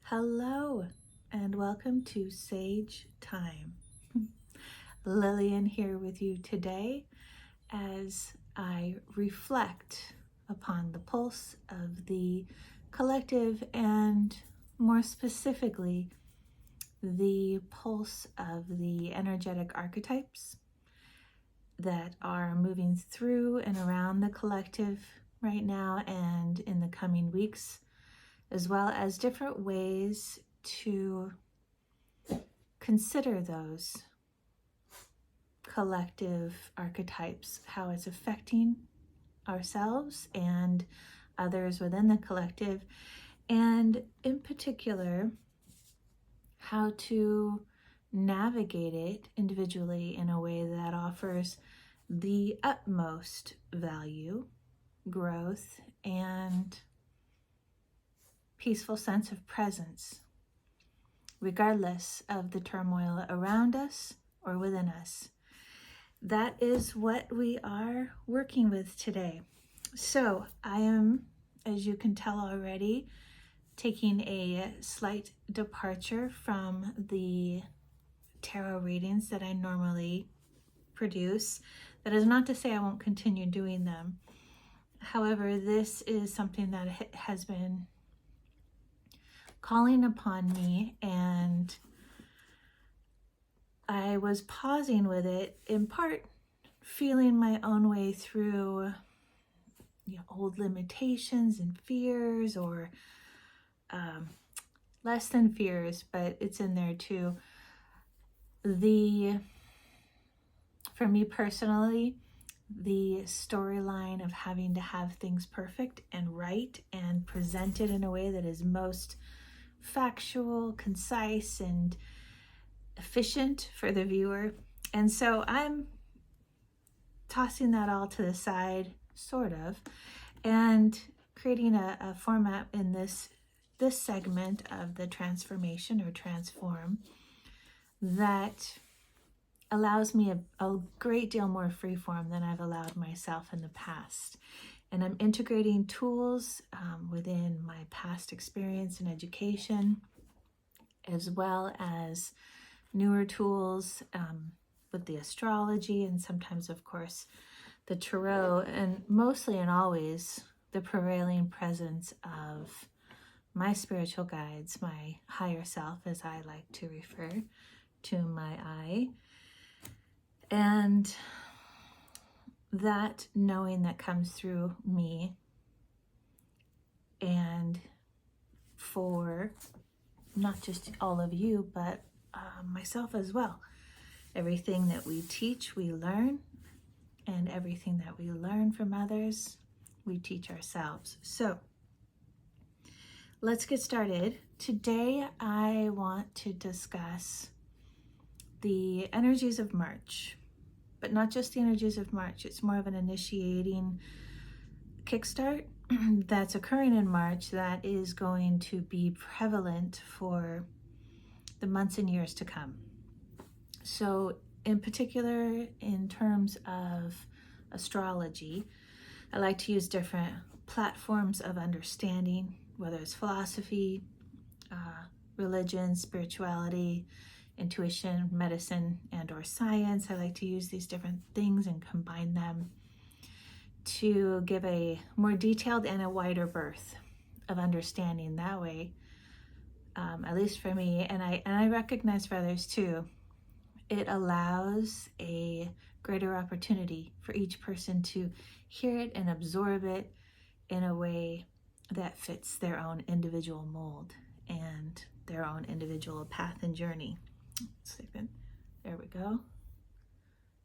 Hello and welcome to Sage Thyme. Lillian here with you today as I reflect upon the pulse of the collective and more specifically the pulse of the energetic archetypes that are moving through and around the collective right now and in the coming weeks, as well as different ways to consider those collective archetypes, how it's affecting ourselves and others within the collective, and in particular, how to navigate it individually in a way that offers the utmost value, growth, and peaceful sense of presence, regardless of the turmoil around us or within us. That is what we are working with today. So I am, as you can tell already, taking a slight departure from the tarot readings that I normally produce. That is not to say I won't continue doing them. However, this is something that has been calling upon me, and I was pausing with it, in part feeling my own way through old limitations and fears, or less than fears, but it's in there too. For me personally, the storyline of having to have things perfect and right and presented in a way that is most factual, concise, and efficient for the viewer. And so I'm tossing that all to the side, sort of, and creating a format in this segment of the transformation or transform that allows me a great deal more freeform than I've allowed myself in the past. And I'm integrating tools within my past experience in education, as well as newer tools with the astrology, and sometimes, of course, the tarot, and mostly and always the prevailing presence of my spiritual guides, my higher self, as I like to refer to my I. And that knowing that comes through me, and for not just all of you, but myself as well. Everything that we teach, we learn, and everything that we learn from others, we teach ourselves. So let's get started. Today, I want to discuss the energies of March, but not just the energies of March. It's more of an initiating kickstart that's occurring in March that is going to be prevalent for the months and years to come. So in particular, in terms of astrology, I like to use different platforms of understanding, whether it's philosophy, religion, spirituality, intuition, medicine, and or science. I like to use these different things and combine them to give a more detailed and a wider berth of understanding. That way, at least for me, and I recognize for others too, it allows a greater opportunity for each person to hear it and absorb it in a way that fits their own individual mold and their own individual path and journey. There we go.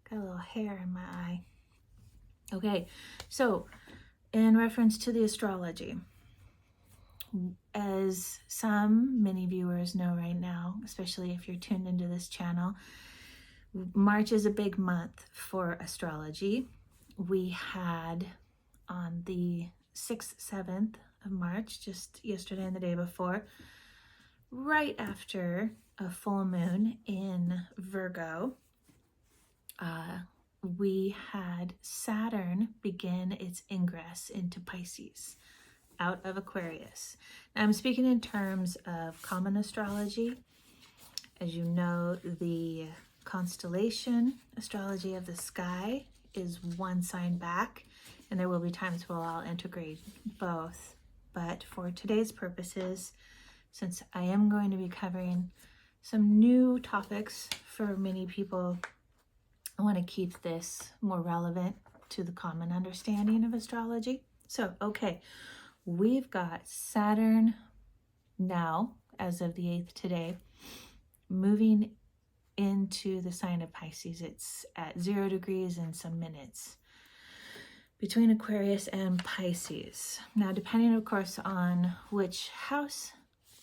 Got a little hair in my eye. Okay, so in reference to the astrology, as many viewers know right now, especially if you're tuned into this channel, March is a big month for astrology. We had on the 6th, 7th of March, just yesterday and the day before, right after a full moon in Virgo, we had Saturn begin its ingress into Pisces. out of Aquarius. Now, I'm speaking in terms of common astrology. As you know, the constellation astrology of the sky is one sign back, and there will be times where I'll integrate both. But for today's purposes, since I am going to be covering some new topics for many people, I want to keep this more relevant to the common understanding of astrology. So, okay, we've got Saturn now, as of the 8th today, moving into the sign of Pisces. It's at 0 degrees in some minutes between Aquarius and Pisces. Now, depending, of course, on which house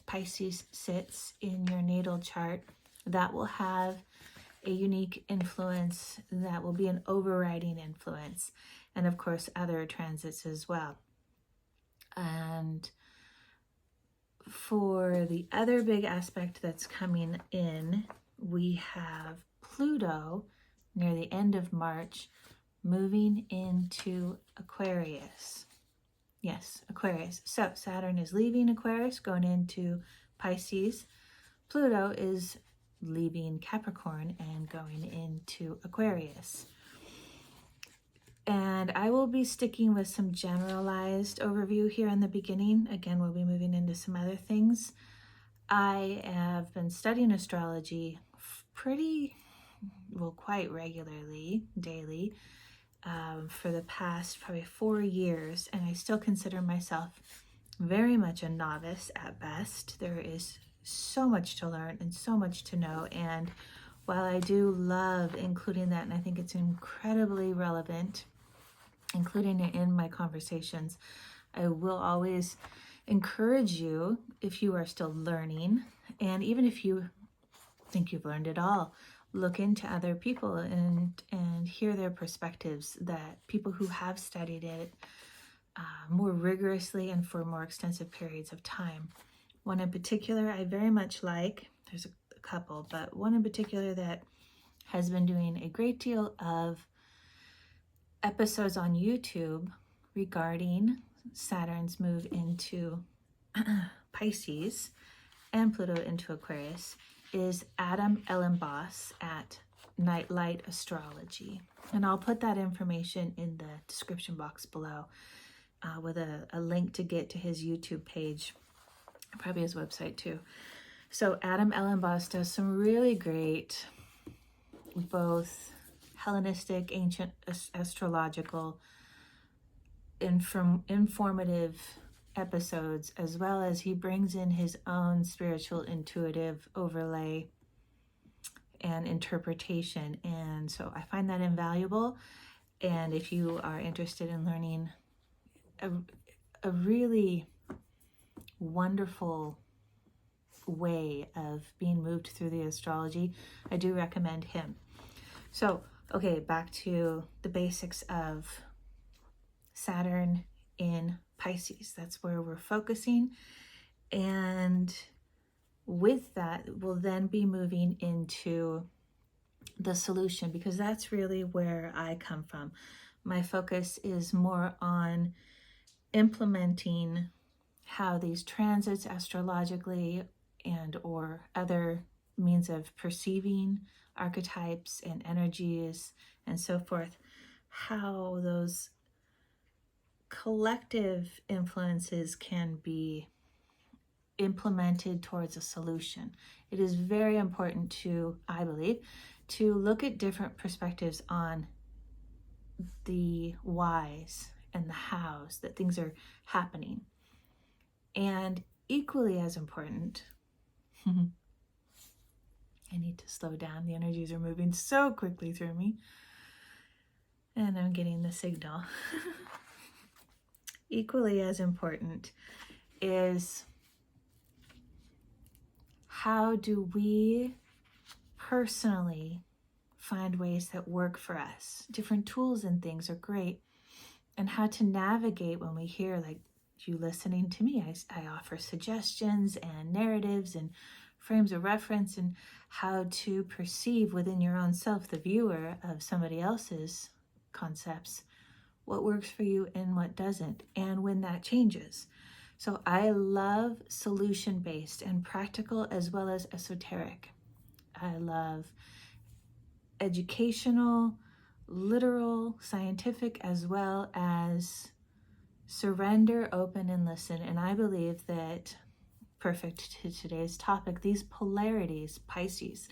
Pisces sits in your natal chart, that will have a unique influence, that will be an overriding influence, and of course other transits as well. And for the other big aspect that's coming in, we have Pluto near the end of March moving into Aquarius. Yes, Aquarius. So Saturn is leaving Aquarius, going into Pisces. Pluto is leaving Capricorn and going into Aquarius. And I will be sticking with some generalized overview here in the beginning. Again, we'll be moving into some other things. I have been studying astrology quite regularly, daily, for the past probably 4 years, and I still consider myself very much a novice at best. There is so much to learn and so much to know, and while I do love including that, and I think it's incredibly relevant, including it in my conversations, I will always encourage you, if you are still learning, and even if you think you've learned it all, look into other people and hear their perspectives, that people who have studied it more rigorously and for more extensive periods of time. One in particular I very much like, there's a couple, but one in particular that has been doing a great deal of episodes on YouTube regarding Saturn's move into Pisces and Pluto into Aquarius is Adam Elenbaas at Nightlight Astrology. And I'll put that information in the description box below with a link to get to his YouTube page, probably his website too. So Adam Elenbaas does some really great, both Hellenistic, ancient astrological, informative episodes, as well as he brings in his own spiritual intuitive overlay and interpretation. And so I find that invaluable. And if you are interested in learning a really wonderful way of being moved through the astrology, I do recommend him. So, okay, back to the basics of Saturn in Pisces. That's where we're focusing. And with that, we'll then be moving into the solution, because that's really where I come from. My focus is more on implementing how these transits astrologically and or other means of perceiving archetypes and energies and so forth, how those collective influences can be implemented towards a solution. It is very important to, I believe, to look at different perspectives on the whys and the hows that things are happening. And equally as important, I need to slow down. The energies are moving so quickly through me. And I'm getting the signal. Equally as important is, how do we personally find ways that work for us? Different tools and things are great. And how to navigate when we hear, like you listening to me, I offer suggestions and narratives and frames of reference, and how to perceive within your own self, the viewer of somebody else's concepts, what works for you and what doesn't, and when that changes. So I love solution-based and practical as well as esoteric. I love educational, literal, scientific, as well as surrender, open, and listen. And I believe that, perfect to today's topic, these polarities, Pisces,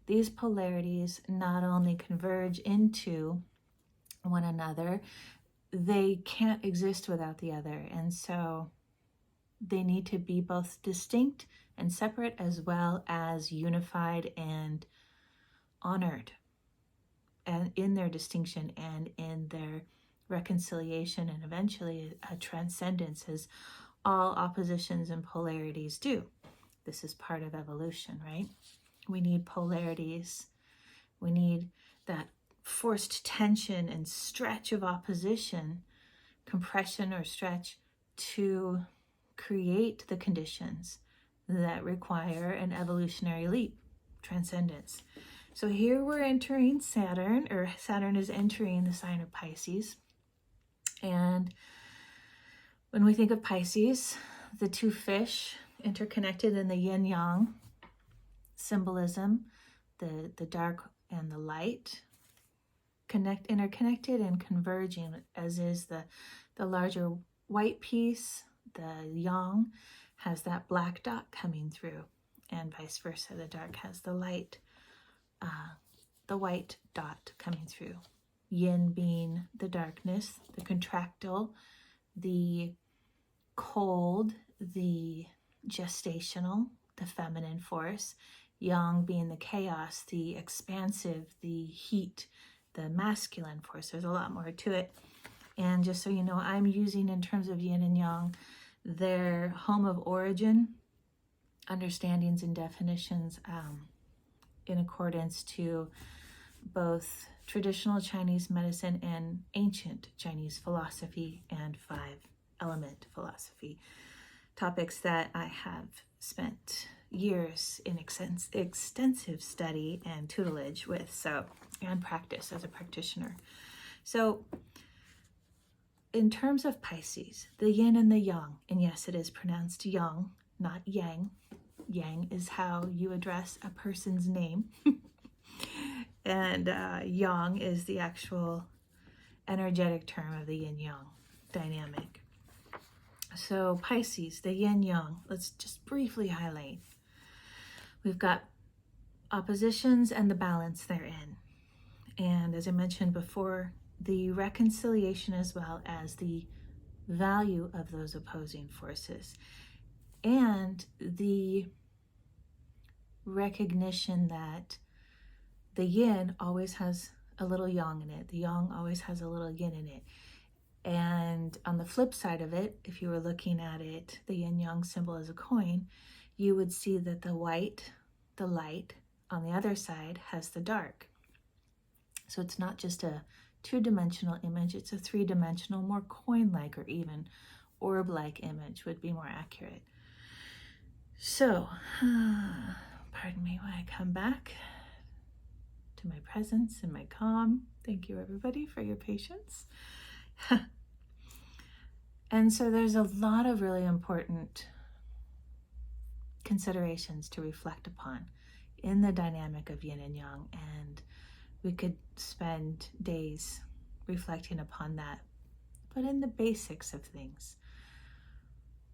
these polarities not only converge into one another, they can't exist without the other. And so they need to be both distinct and separate, as well as unified and honored, and in their distinction and in their reconciliation, and eventually a transcendence, as all oppositions and polarities do. This is part of evolution, right? We need polarities. We need that forced tension and stretch of opposition, compression or stretch, to create the conditions that require an evolutionary leap, transcendence. So here we're entering Saturn, or Saturn is entering the sign of Pisces. And when we think of Pisces, the two fish interconnected in the Yin Yang symbolism, the dark and the light, interconnected and converging, as is the larger white piece. The Yang has that black dot coming through, and vice versa. The dark has the light, the white dot coming through. Yin being the darkness, the contractile, the cold, the gestational, the feminine force. Yang being the chaos, the expansive, the heat, the masculine force. There's a lot more to it. And just so you know, I'm using, in terms of yin and yang, their home of origin understandings and definitions in accordance to both traditional Chinese medicine and ancient Chinese philosophy and 5-element philosophy, topics that I have spent years in extensive study and tutelage with, and practice as a practitioner. So in terms of Pisces, the yin and the yang, and yes, it is pronounced yang, not yang. Yang is how you address a person's name. And yang is the actual energetic term of the yin-yang dynamic. So Pisces, the yin-yang, let's just briefly highlight. We've got oppositions and the balance therein. And as I mentioned before, the reconciliation as well as the value of those opposing forces. And the recognition that the yin always has a little yang in it. The yang always has a little yin in it. And on the flip side of it, if you were looking at it, the yin-yang symbol as a coin, you would see that the white, the light, on the other side has the dark. So it's not just a two-dimensional image, it's a three-dimensional, more coin-like or even orb-like image would be more accurate. So, pardon me while I come back to my presence and my calm. Thank you, everybody, for your patience. And so there's a lot of really important considerations to reflect upon in the dynamic of yin and yang, and we could spend days reflecting upon that. But in the basics of things,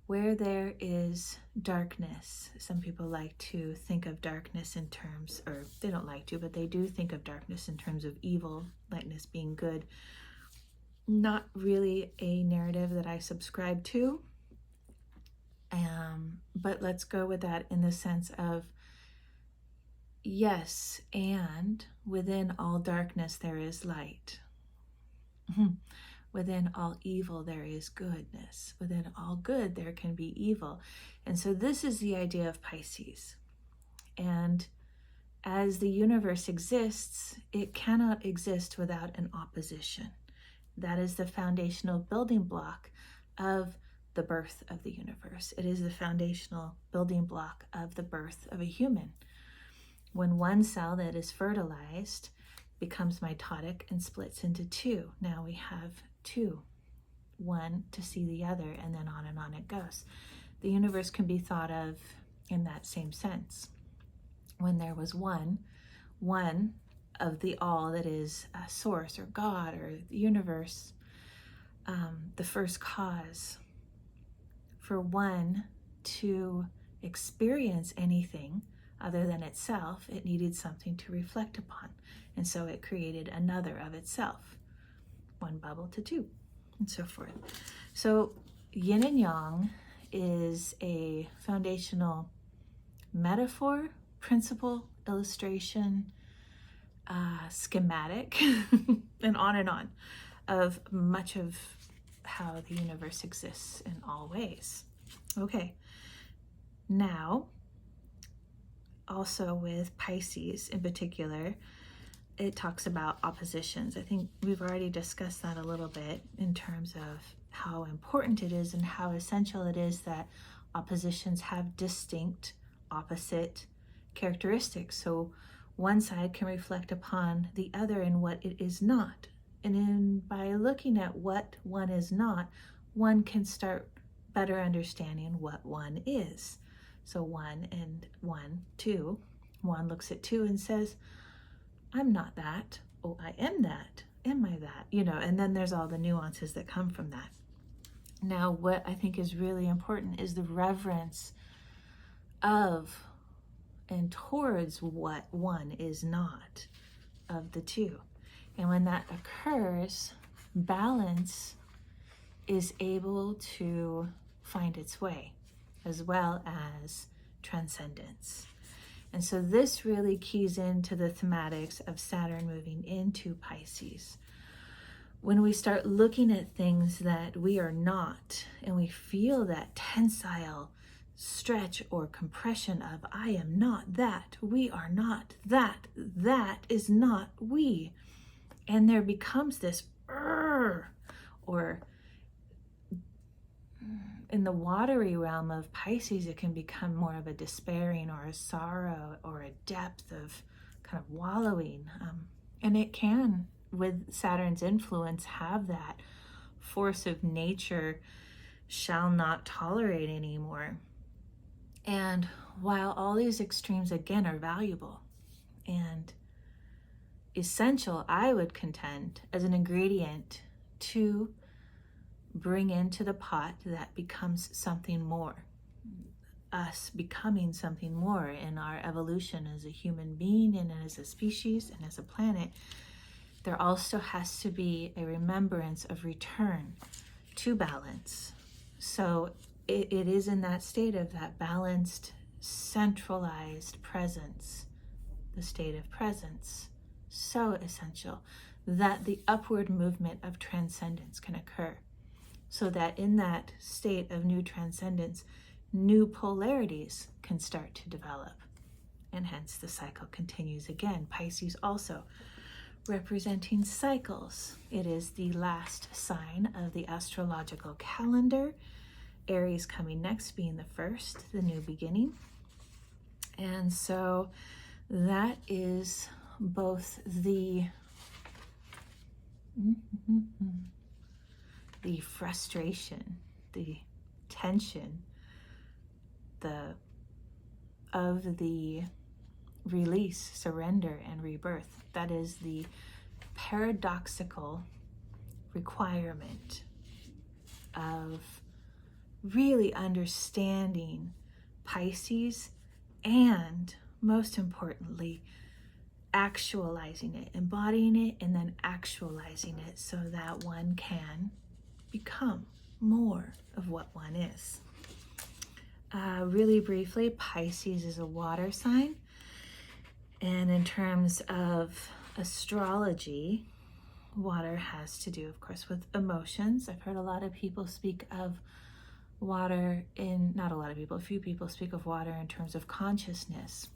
where there is darkness, some people like to think of darkness in terms, or they don't like to, but they do think of darkness in terms of evil, lightness being good. Not really a narrative that I subscribe to, but let's go with that in the sense of, yes, and within all darkness there is light. Within all evil there is goodness. Within all good there can be evil. And so this is the idea of Pisces. And as the universe exists, it cannot exist without an opposition. That is the foundational building block of the birth of the universe. It is the foundational building block of the birth of a human. When one cell that is fertilized becomes mitotic and splits into two, now we have two, one to see the other, and then on it goes. The universe can be thought of in that same sense. When there was one of the all that is a source or God or the universe, the first cause, for one to experience anything other than itself, it needed something to reflect upon. And so it created another of itself, one bubble to two, and so forth. So yin and yang is a foundational metaphor, principle, illustration, schematic, and on of much of how the universe exists in all ways. Okay, now also with Pisces in particular, it talks about oppositions. I think we've already discussed that a little bit in terms of how important it is and how essential it is that oppositions have distinct, opposite characteristics. So one side can reflect upon the other in what it is not. And by looking at what one is not, one can start better understanding what one is. So one and one, two. One looks at two and says, I'm not that. Oh, I am that. Am I that? And then there's all the nuances that come from that. Now, what I think is really important is the reverence of and towards what one is not of the two. And when that occurs, balance is able to find its way, as well as transcendence. And so this really keys into the thematics of Saturn moving into Pisces. When we start looking at things that we are not, and we feel that tensile stretch or compression of, I am not that, we are not that, that is not we. And there becomes this, or in the watery realm of Pisces, it can become more of a despairing or a sorrow or a depth of kind of wallowing. And it can, with Saturn's influence, have that force of nature shall not tolerate anymore. And while all these extremes, again, are valuable and essential, I would contend, as an ingredient to bring into the pot that becomes something more, us becoming something more in our evolution as a human being and as a species and as a planet, there also has to be a remembrance of return to balance. So it is in that state of that balanced, centralized presence, the state of presence, so essential that the upward movement of transcendence can occur. So that in that state of new transcendence, new polarities can start to develop. And hence the cycle continues again. Pisces also representing cycles. It is the last sign of the astrological calendar. Aries coming next, being the first, the new beginning. And so that is both the frustration, the tension, of the release, surrender, and rebirth. That is the paradoxical requirement of really understanding Pisces and, most importantly, actualizing it, embodying it, and then actualizing it so that one can become more of what one is. Really briefly, Pisces is a water sign. And in terms of astrology, water has to do, of course, with emotions. I've heard a lot of people speak of water not a lot of people, a few people speak of water in terms of consciousness.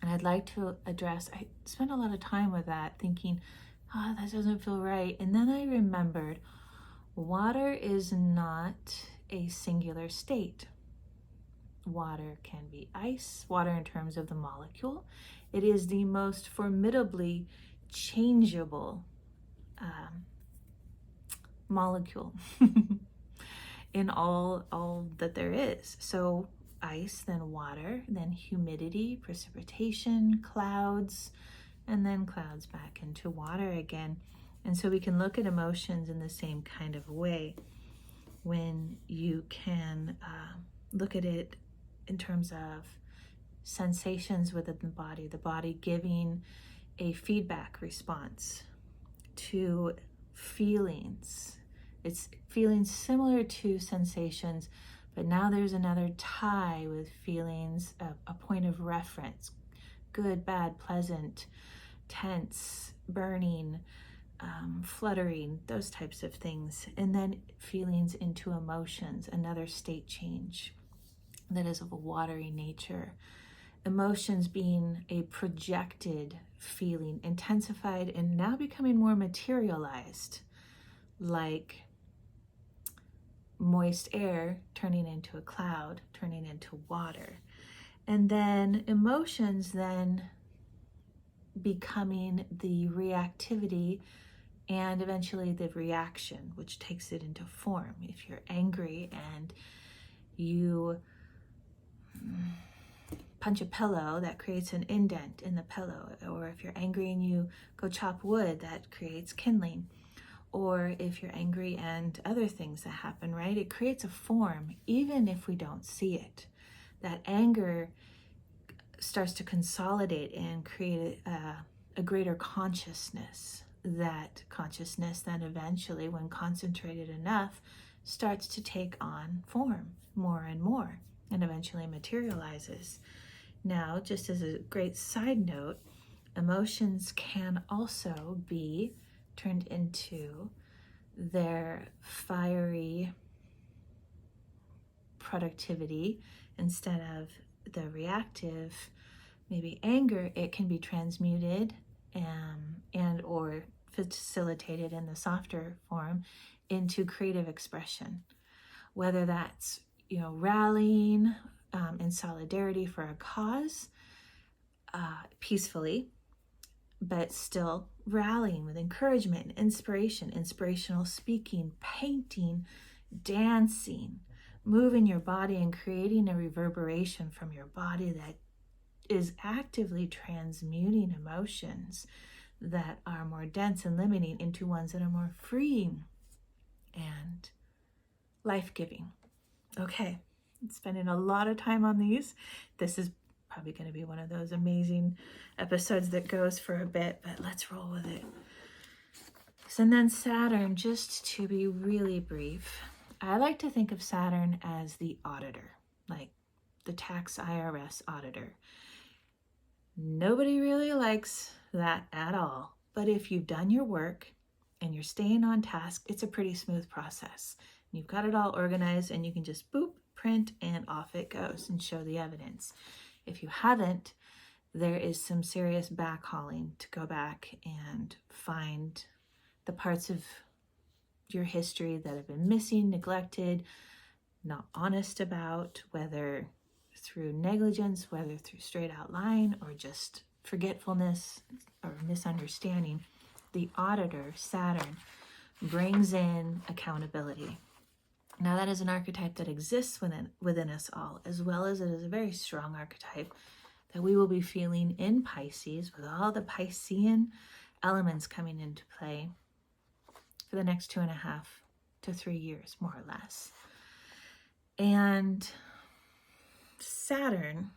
And I'd like to address, I spent a lot of time with that thinking, that doesn't feel right. And then I remembered water is not a singular state. Water can be ice, water in terms of the molecule. It is the most formidably changeable molecule in all that there is. So ice, then water, then humidity, precipitation, clouds, and then clouds back into water again. And so we can look at emotions in the same kind of way when you can look at it in terms of sensations within the body giving a feedback response to feelings. It's feelings similar to sensations, but now there's another tie with feelings, a point of reference, good, bad, pleasant, tense, burning, fluttering, those types of things. And then feelings into emotions, another state change that is of a watery nature. Emotions being a projected feeling, intensified and now becoming more materialized, like moist air turning into a cloud, turning into water. And then emotions then becoming the reactivity and eventually the reaction, which takes it into form. If you're angry and you punch a pillow, that creates an indent in the pillow. Or if you're angry and you go chop wood, that creates kindling. Or if you're angry and other things that happen, right? It creates a form, even if we don't see it. That anger starts to consolidate and create a greater consciousness. That consciousness then eventually, when concentrated enough, starts to take on form more and more and eventually materializes. Now, just as a great side note, emotions can also be turned into their fiery productivity instead of the reactive, maybe anger. It can be transmuted and or facilitated in the softer form into creative expression, whether that's rallying in solidarity for a cause peacefully, but still rallying with encouragement, inspiration, inspirational speaking, painting, dancing, moving your body and creating a reverberation from your body that is actively transmuting emotions that are more dense and limiting into ones that are more freeing and life-giving. Okay, I'm spending a lot of time on these. This is probably going to be one of those amazing episodes that goes for a bit, but let's roll with it. So, and then Saturn, just to be really brief, I like to think of Saturn as the auditor, like the tax IRS auditor. Nobody really likes that at all, but if you've done your work and you're staying on task, it's a pretty smooth process. You've got it all organized and you can just boop, print, and off it goes and show the evidence. If you haven't, there is some serious backhauling to go back and find the parts of your history that have been missing, neglected, not honest about, whether through negligence, whether through straight out lying, or just forgetfulness or misunderstanding. The auditor, Saturn, brings in accountability. Now that is an archetype that exists within us all, as well as it is a very strong archetype that we will be feeling in Pisces with all the Piscean elements coming into play for the next 2.5 to 3 years, more or less. And Saturn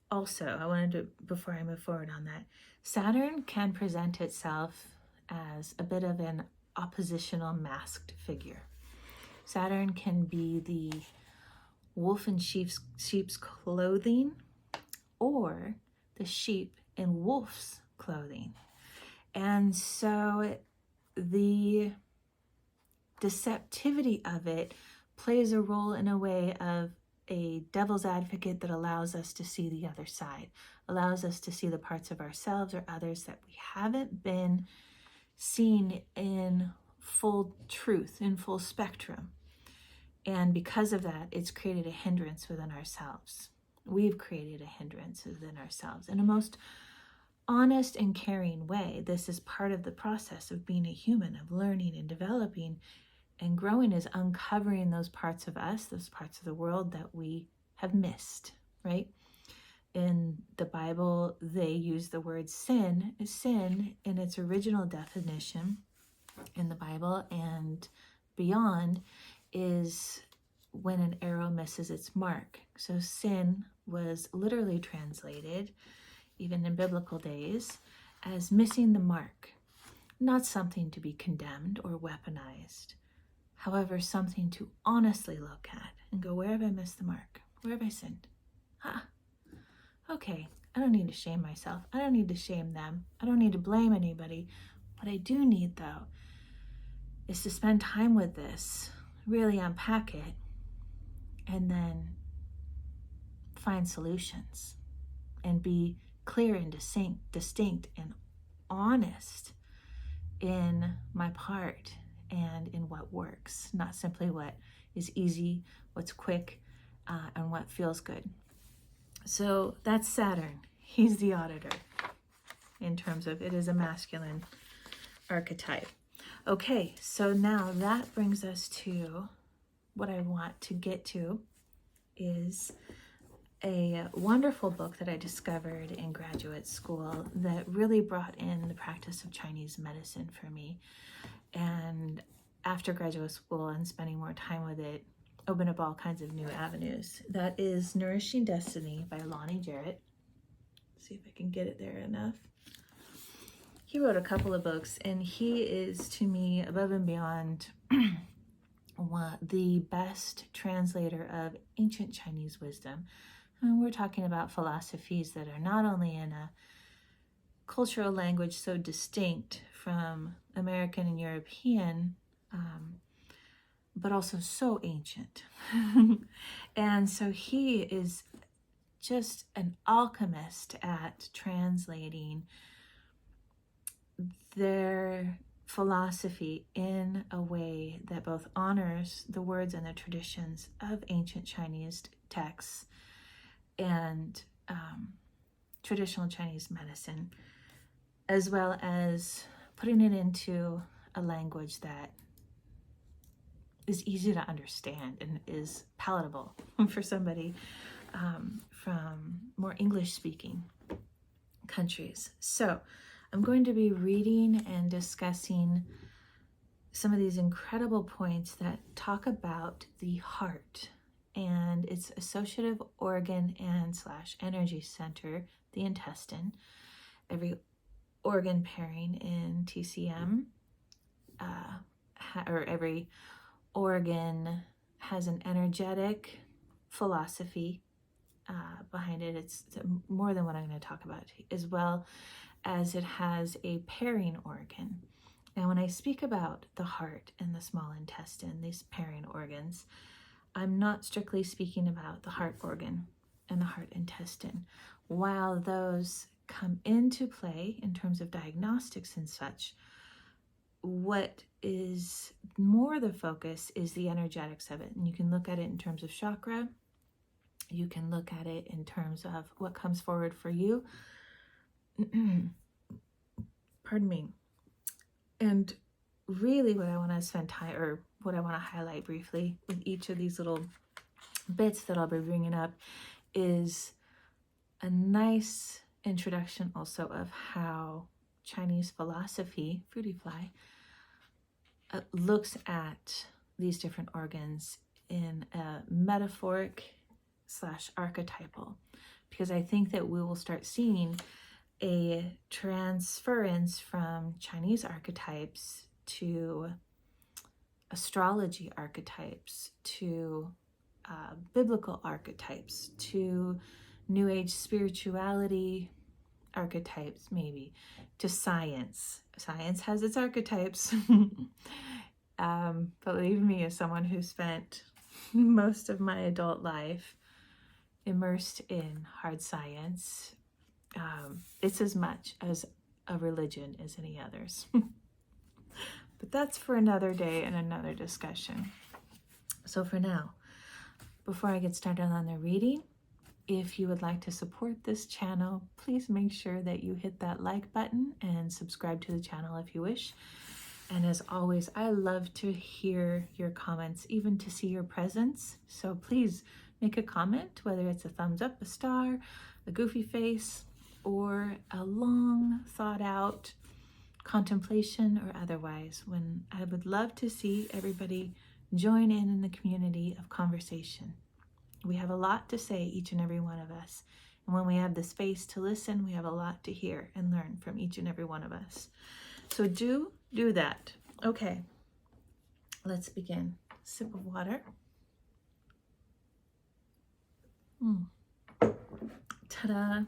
also, I wanted to, before I move forward on that, Saturn can present itself as a bit of an oppositional masked figure. Saturn can be the wolf in sheep's clothing, or the sheep in wolf's clothing. And so the deceptivity of it plays a role in a way of a devil's advocate that allows us to see the other side, allows us to see the parts of ourselves or others that we haven't been seen in full truth, in full spectrum. And because of that, it's created a hindrance within ourselves. We've created a hindrance within ourselves in a most honest and caring way. This is part of the process of being a human, of learning and developing and growing, is uncovering those parts of us, those parts of the world that we have missed, right? In the Bible, they use the word sin. Sin, in its original definition in the Bible and beyond, is when an arrow misses its mark. So sin was literally translated, even in biblical days, as missing the mark, not something to be condemned or weaponized. However, something to honestly look at and go, where have I missed the mark? Where have I sinned? Okay, I don't need to shame myself. I don't need to shame them. I don't need to blame anybody. What I do need, though, is to spend time with this, really unpack it, and then find solutions and be clear and distinct and honest in my part and in what works, not simply what is easy, what's quick, and what feels good. So that's Saturn. He's the auditor in terms of, it is a masculine archetype. Okay, so now that brings us to what I want to get to, is a wonderful book that I discovered in graduate school that really brought in the practice of Chinese medicine for me. And after graduate school and spending more time with it, opened up all kinds of new avenues. That is Nourishing Destiny by Lonny, Jarrett. See if I can get it there enough. He wrote a couple of books, and he is, to me, above and beyond the best translator of ancient Chinese wisdom. And we're talking about philosophies that are not only in a cultural language so distinct from American and European, but also so ancient. And so he is just an alchemist at translating their philosophy in a way that both honors the words and the traditions of ancient Chinese texts and traditional Chinese medicine, as well as putting it into a language that is easy to understand and is palatable for somebody from more English-speaking countries. So I'm going to be reading and discussing some of these incredible points that talk about the heart and its associative organ and / energy center, the intestine. Every organ pairing in TCM, or every organ has an energetic philosophy behind it. It's more than what I'm going to talk about, as well as it has a pairing organ. Now, when I speak about the heart and the small intestine, these pairing organs, I'm not strictly speaking about the heart organ and the heart intestine. While those come into play in terms of diagnostics and such, what is more the focus is the energetics of it. And you can look at it in terms of chakra. You can look at it in terms of what comes forward for you. Pardon me. And really what I want to spend time, or what I want to highlight briefly with each of these little bits that I'll be bringing up, is a nice introduction also of how Chinese philosophy, Fruity Fly, looks at these different organs in a metaphoric / archetypal, because I think that we will start seeing a transference from Chinese archetypes to astrology archetypes, to biblical archetypes, to New Age spirituality archetypes, maybe, to science. Science has its archetypes. Believe me, as someone who spent most of my adult life immersed in hard science, it's as much as a religion as any others. But that's for another day and another discussion. So for now, before I get started on the reading, If you would like to support this channel, please make sure that you hit that like button and subscribe to the channel if you wish. And as always, I love to hear your comments, even to see your presence. So please make a comment, whether it's a thumbs up, a star, a goofy face, or a long thought out contemplation or otherwise. When I would love to see everybody join in the community of conversation. We have a lot to say, each and every one of us. And when we have the space to listen, we have a lot to hear and learn from each and every one of us. So do that. Okay, let's begin. Sip of water. Ta-da.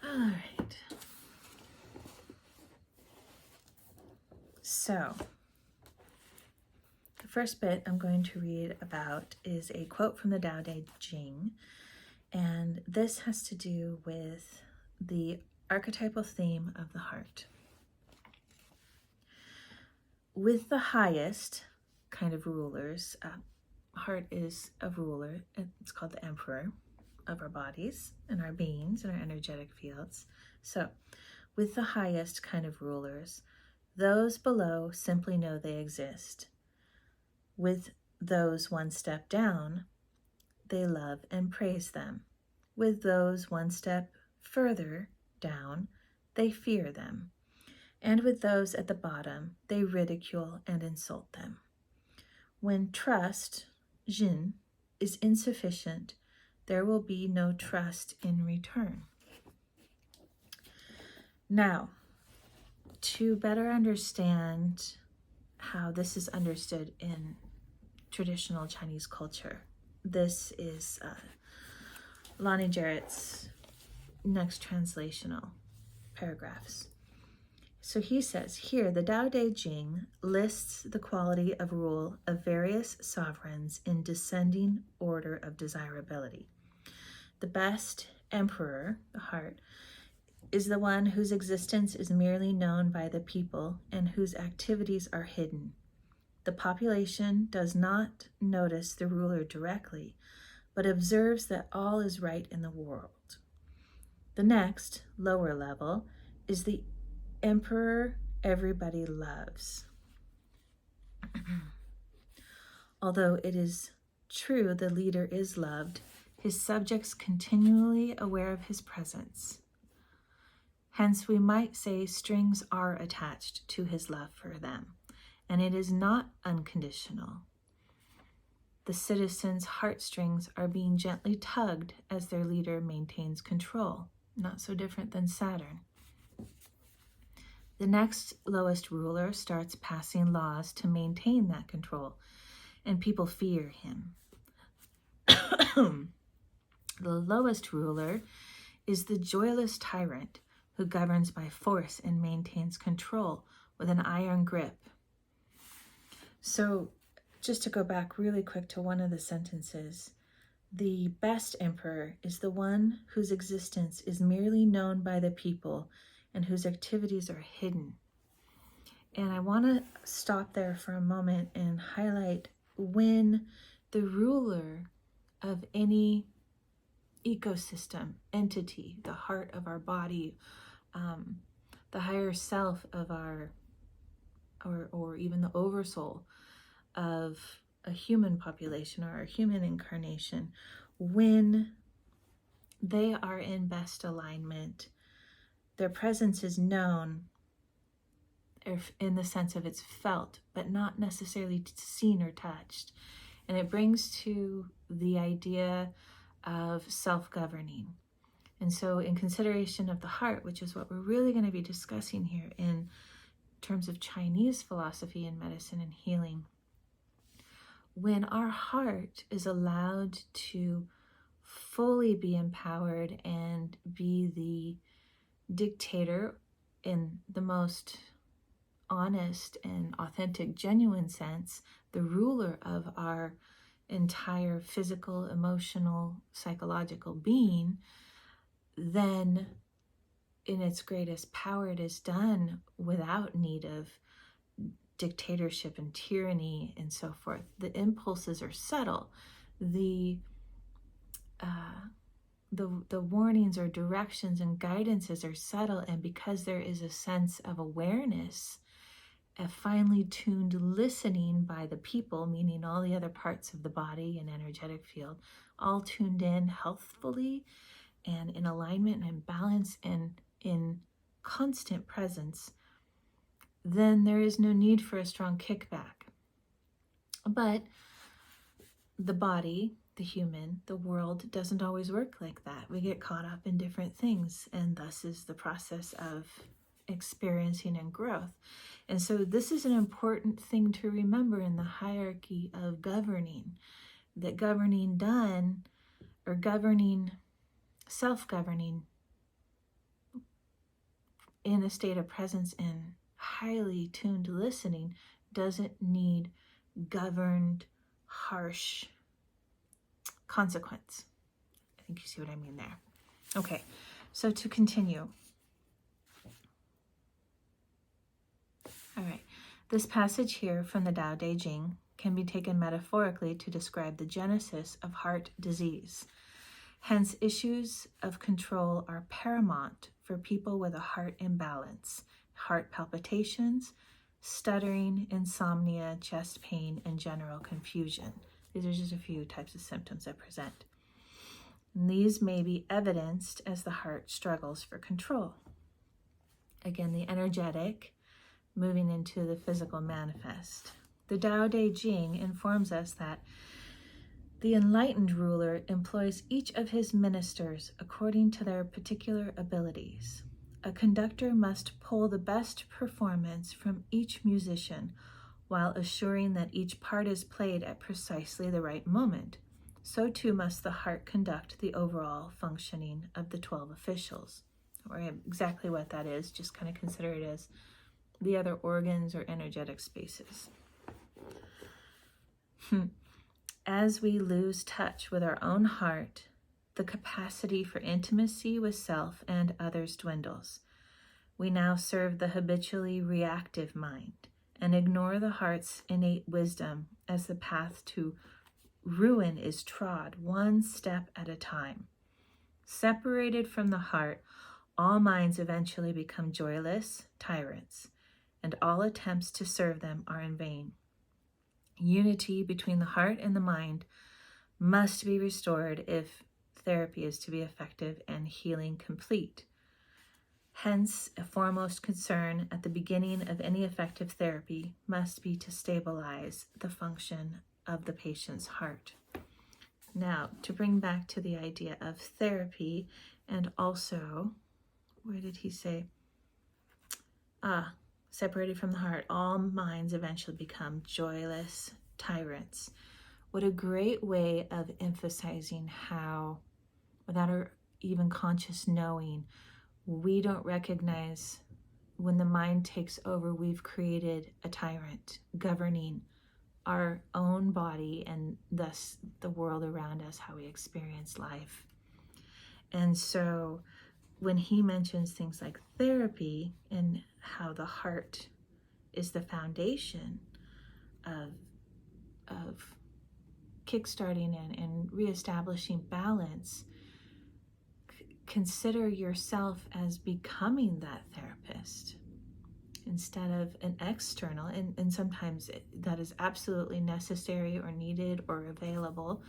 All right. So, the first bit I'm going to read about is a quote from the Dao De Jing, and this has to do with the archetypal theme of the heart. With the highest kind of rulers, heart is a ruler. It's called the emperor of our bodies and our beings and our energetic fields. So, with the highest kind of rulers, those below simply know they exist. With those one step down, they love and praise them. With those one step further down, they fear them. And with those at the bottom, they ridicule and insult them. When trust, Yin, is insufficient, there will be no trust in return. Now, to better understand how this is understood in traditional Chinese culture, this is Lonny Jarrett's next translational paragraphs. So he says, here the Dao De Jing lists the quality of rule of various sovereigns in descending order of desirability. The best emperor, the heart, is the one whose existence is merely known by the people and whose activities are hidden. The population does not notice the ruler directly, but observes that all is right in the world. The next, lower level, is the emperor everybody loves. Although it is true the leader is loved, his subjects continually aware of his presence. Hence, we might say strings are attached to his love for them, and it is not unconditional. The citizens' heartstrings are being gently tugged as their leader maintains control, not so different than Saturn. The next lowest ruler starts passing laws to maintain that control, and people fear him. The lowest ruler is the joyless tyrant who governs by force and maintains control with an iron grip. So, just to go back really quick to one of the sentences, the best emperor is the one whose existence is merely known by the people and whose activities are hidden. And I want to stop there for a moment and highlight when the ruler of any ecosystem, entity, the heart of our body, the higher self of our, or even the oversoul of a human population or a human incarnation, when they are in best alignment, their presence is known in the sense of it's felt, but not necessarily seen or touched. And it brings to the idea of self-governing. And so in consideration of the heart, which is what we're really going to be discussing here in terms of Chinese philosophy and medicine and healing, when our heart is allowed to fully be empowered and be the dictator in the most honest and authentic, genuine sense, the ruler of our entire physical, emotional, psychological being, then in its greatest power it is done without need of dictatorship and tyranny and so forth. The impulses are subtle. The warnings or directions and guidances are subtle, and because there is a sense of awareness, a finely tuned listening by the people, meaning all the other parts of the body and energetic field, all tuned in healthfully and in alignment and balance and in constant presence, then there is no need for a strong kickback. But the body, the human, the world doesn't always work like that. We get caught up in different things, and thus is the process of experiencing and growth. And so this is an important thing to remember in the hierarchy of governing, that governing done, or governing, self-governing in a state of presence and highly tuned listening doesn't need governed, harsh consequence. I think you see what I mean there. Okay, so to continue. All right, this passage here from the Dao De Jing can be taken metaphorically to describe the genesis of heart disease. Hence, issues of control are paramount for people with a heart imbalance, heart palpitations, stuttering, insomnia, chest pain, and general confusion. These are just a few types of symptoms that present. And these may be evidenced as the heart struggles for control. Again, the energetic moving into the physical manifest. The Dao De Jing informs us that the enlightened ruler employs each of his ministers according to their particular abilities. A conductor must pull the best performance from each musician while assuring that each part is played at precisely the right moment. So too must the heart conduct the overall functioning of the 12 officials. Or exactly what that is, just kind of consider it as the other organs or energetic spaces. As we lose touch with our own heart, the capacity for intimacy with self and others dwindles. We now serve the habitually reactive mind and ignore the heart's innate wisdom as the path to ruin is trod one step at a time. Separated from the heart, all minds eventually become joyless tyrants, and all attempts to serve them are in vain. Unity between the heart and the mind must be restored if therapy is to be effective and healing complete. Hence, a foremost concern at the beginning of any effective therapy must be to stabilize the function of the patient's heart. Now, to bring back to the idea of therapy, and also, where did he say? Separated from the heart, all minds eventually become joyless tyrants. What a great way of emphasizing how, without our even conscious knowing, we don't recognize when the mind takes over, we've created a tyrant governing our own body and thus the world around us, how we experience life. And so when he mentions things like therapy and how the heart is the foundation of kickstarting and reestablishing balance, consider yourself as becoming that therapist instead of an external. And sometimes that is absolutely necessary or needed or available,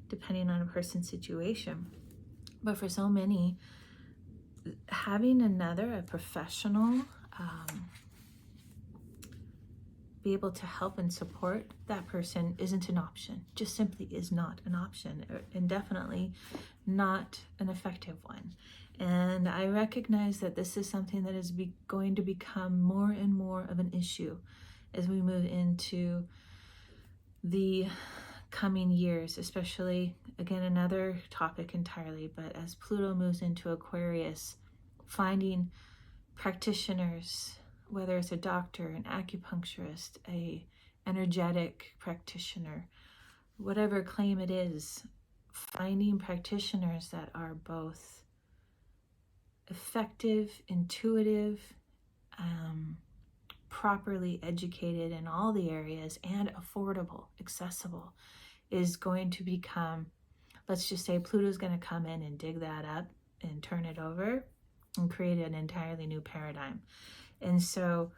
depending on a person's situation. But for so many, having a professional, be able to help and support that person isn't an option, just simply is not an option, and definitely not an effective one. And I recognize that this is something that is going to become more and more of an issue as we move into the coming years, especially, again, another topic entirely, but as Pluto moves into Aquarius, finding practitioners, whether it's a doctor, an acupuncturist, a energetic practitioner, whatever claim it is, finding practitioners that are both effective, intuitive, properly educated in all the areas and affordable, accessible, is going to become, let's just say Pluto's going to come in and dig that up and turn it over and create an entirely new paradigm. And so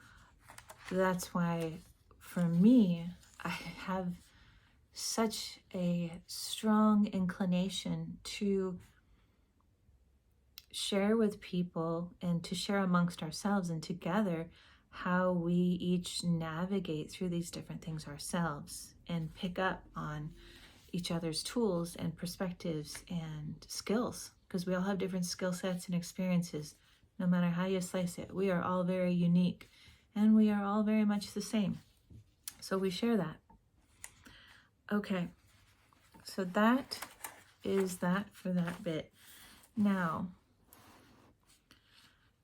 that's why, for me, I have such a strong inclination to share with people and to share amongst ourselves and together how we each navigate through these different things ourselves and pick up on each other's tools and perspectives and skills, because we all have different skill sets and experiences. No matter how you slice it, we are all very unique and we are all very much the same. So we share that. Okay, so that is that for that bit. Now,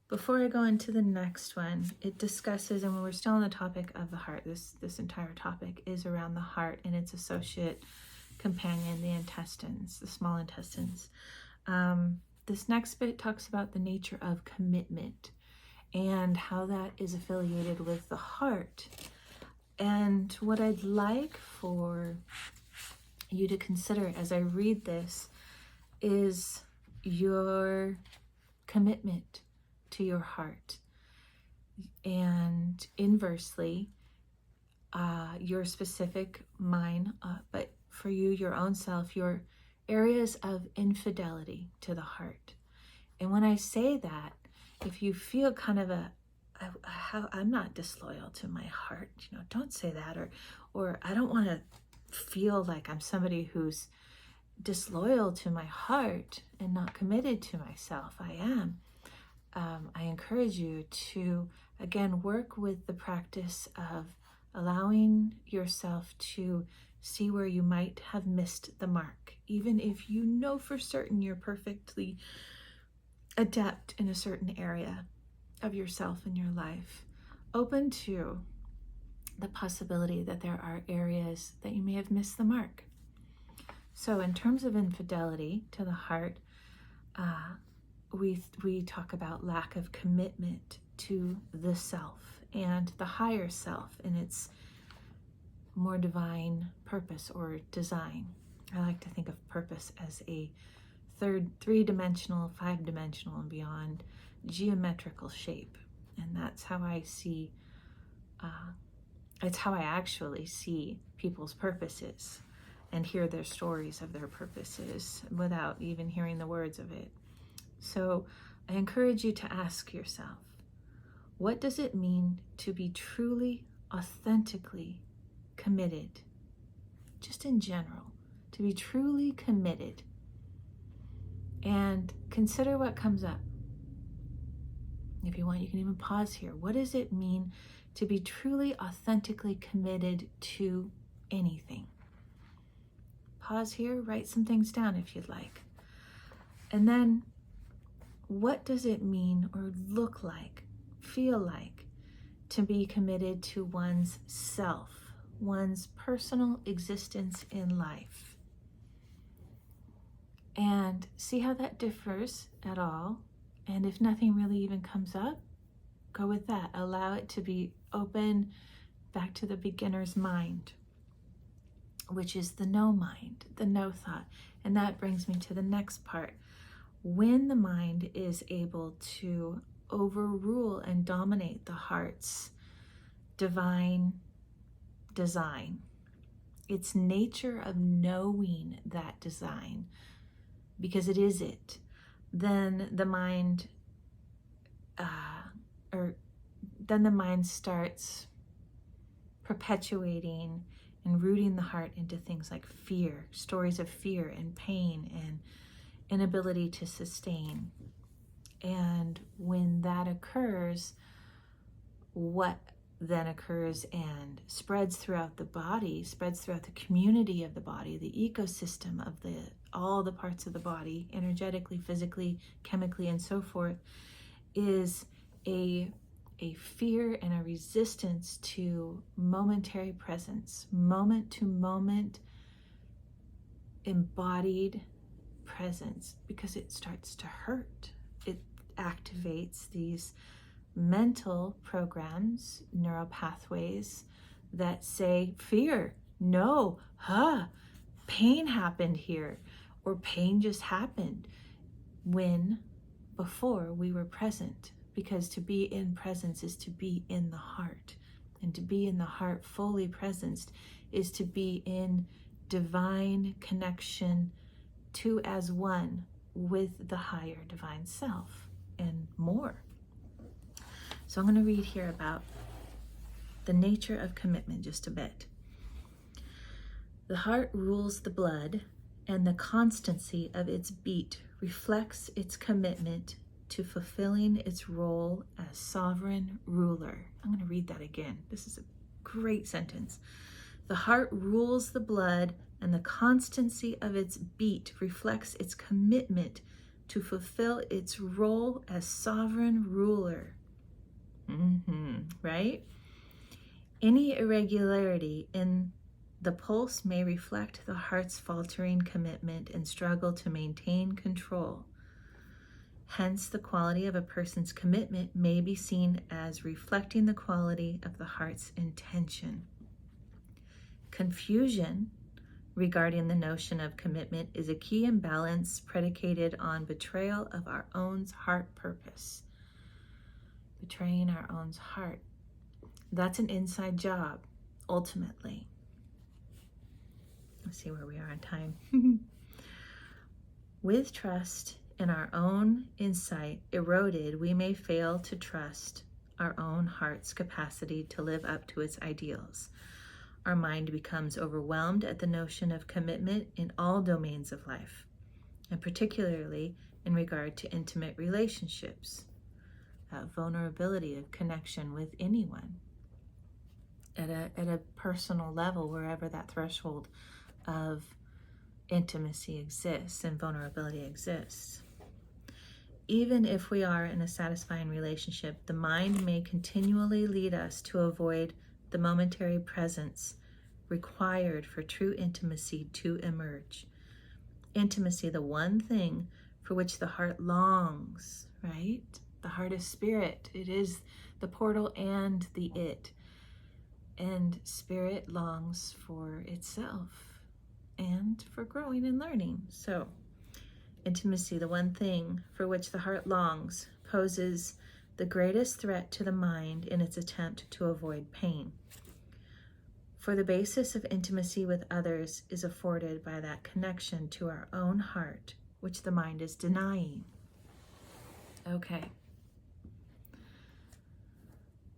before I go into the next one, it discusses, and when we're still on the topic of the heart, this entire topic is around the heart and its associate companion, the intestines, the small intestines. This next bit talks about the nature of commitment and how that is affiliated with the heart. And what I'd like for you to consider as I read this is your commitment to your heart, and inversely, your specific mine, but for you, your own self, your areas of infidelity to the heart. And when I say that, if you feel kind of I'm not disloyal to my heart, don't say that, or I don't want to feel like I'm somebody who's disloyal to my heart and not committed to myself. I am. I encourage you to, again, work with the practice of allowing yourself to see where you might have missed the mark, even if you know for certain you're perfectly adept in a certain area of yourself in your life. Open to the possibility that there are areas that you may have missed the mark. So in terms of infidelity to the heart, we talk about lack of commitment to the self and the higher self in its more divine purpose or design. I like to think of purpose as a three-dimensional, five-dimensional, and beyond geometrical shape. And that's how I see, it's how I actually see people's purposes and hear their stories of their purposes without even hearing the words of it. So I encourage you to ask yourself, what does it mean to be truly, authentically committed? Just in general, to be truly committed. And consider what comes up. If you want, you can even pause here. What does it mean to be truly, authentically committed to anything? Pause here, write some things down if you'd like. And then, what does it mean or look like, feel like, to be committed to one's self, one's personal existence in life? And see how that differs at all. And if nothing really even comes up, go with that. Allow it to be open back to the beginner's mind, which is the no mind, the no thought. And that brings me to the next part. When the mind is able to overrule and dominate the heart's divine design, its nature of knowing that design, because it is it, then the mind, starts perpetuating and rooting the heart into things like fear, stories of fear and pain and inability to sustain. And when that occurs, what then occurs and spreads throughout the body, spreads throughout the community of the body, the ecosystem of all the parts of the body, energetically, physically, chemically, and so forth, is a fear and a resistance to momentary presence, moment to moment embodied presence, because it starts to hurt. It activates these mental programs, neural pathways that say fear, no, pain happened here, or pain just happened, when before we were present. Because to be in presence is to be in the heart. And to be in the heart fully presenced is to be in divine connection to as one with the higher divine self and more. So I'm going to read here about the nature of commitment just a bit. The heart rules the blood, and the constancy of its beat reflects its commitment to fulfilling its role as sovereign ruler. I'm going to read that again. This is a great sentence. The heart rules the blood, and the constancy of its beat reflects its commitment to fulfill its role as sovereign ruler. Right? Any irregularity in the pulse may reflect the heart's faltering commitment and struggle to maintain control. Hence, the quality of a person's commitment may be seen as reflecting the quality of the heart's intention. Confusion regarding the notion of commitment is a key imbalance predicated on betrayal of our own heart purpose. Betraying our own heart. That's an inside job, ultimately. Let's see where we are on time. With trust in our own insight eroded, we may fail to trust our own heart's capacity to live up to its ideals. Our mind becomes overwhelmed at the notion of commitment in all domains of life, and particularly in regard to intimate relationships, vulnerability of connection with anyone at a personal level, wherever that threshold of intimacy exists and vulnerability exists. Even if we are in a satisfying relationship, the mind may continually lead us to avoid the momentary presence required for true intimacy to emerge. Intimacy, the one thing for which the heart longs, right? The heart is spirit. It is the portal and the it. And spirit longs for itself and for growing and learning. So, intimacy, the one thing for which the heart longs, poses the greatest threat to the mind in its attempt to avoid pain. For the basis of intimacy with others is afforded by that connection to our own heart, which the mind is denying. Okay.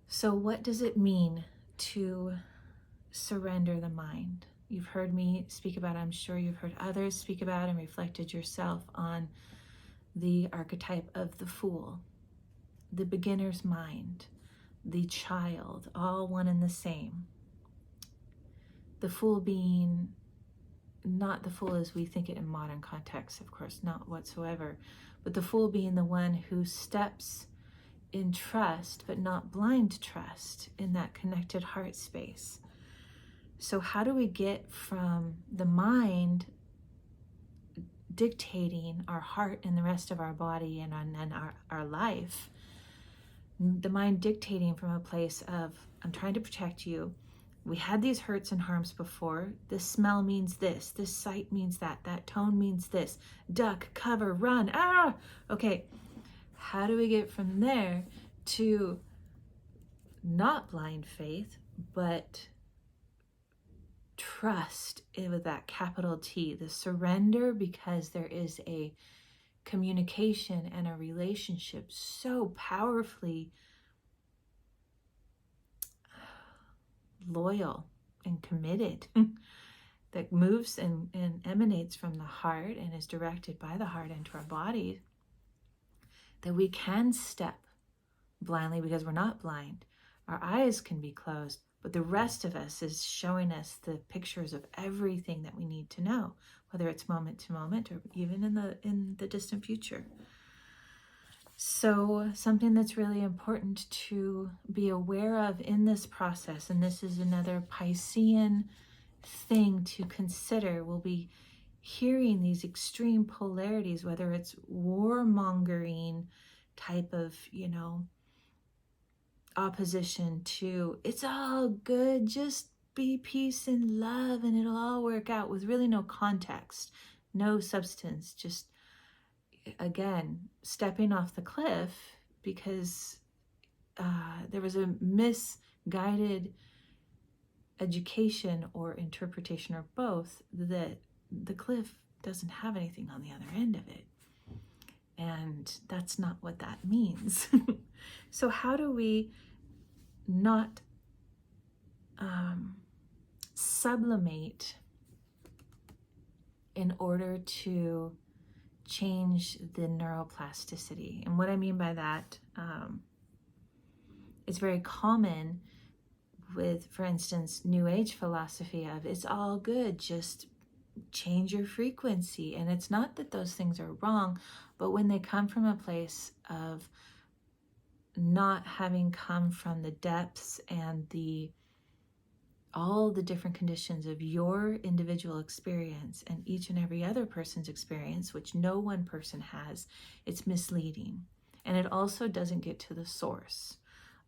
So what does it mean to surrender the mind? You've heard me speak about, I'm sure you've heard others speak about and reflected yourself on the archetype of the fool, the beginner's mind, the child, all one and the same. The fool being not the fool as we think it in modern context, of course, not whatsoever, but the fool being the one who steps in trust, but not blind trust, in that connected heart space. So how do we get from the mind dictating our heart and the rest of our body and our life, the mind dictating from a place of, I'm trying to protect you. We had these hurts and harms before. This smell means this sight means that tone means this. Duck, cover, run, okay. How do we get from there to not blind faith, but trust with that capital T, the surrender, because there is a communication and a relationship so powerfully loyal and committed that moves and emanates from the heart and is directed by the heart into our body, that we can step blindly because we're not blind. Our eyes can be closed, but the rest of us is showing us the pictures of everything that we need to know, whether it's moment to moment or even in the distant future. So something that's really important to be aware of in this process, and this is another Piscean thing to consider, we'll be hearing these extreme polarities, whether it's warmongering type of, opposition to, it's all good, just be peace and love and it'll all work out, with really no context, no substance, just, again, stepping off the cliff because there was a misguided education or interpretation, or both, that the cliff doesn't have anything on the other end of it. And that's not what that means. So how do we not sublimate in order to change the neuroplasticity? And what I mean by that, it's very common with, for instance, New Age philosophy of, it's all good, just change your frequency. And it's not that those things are wrong, but when they come from a place of not having come from the depths and all the different conditions of your individual experience and each and every other person's experience, which no one person has, it's misleading. And it also doesn't get to the source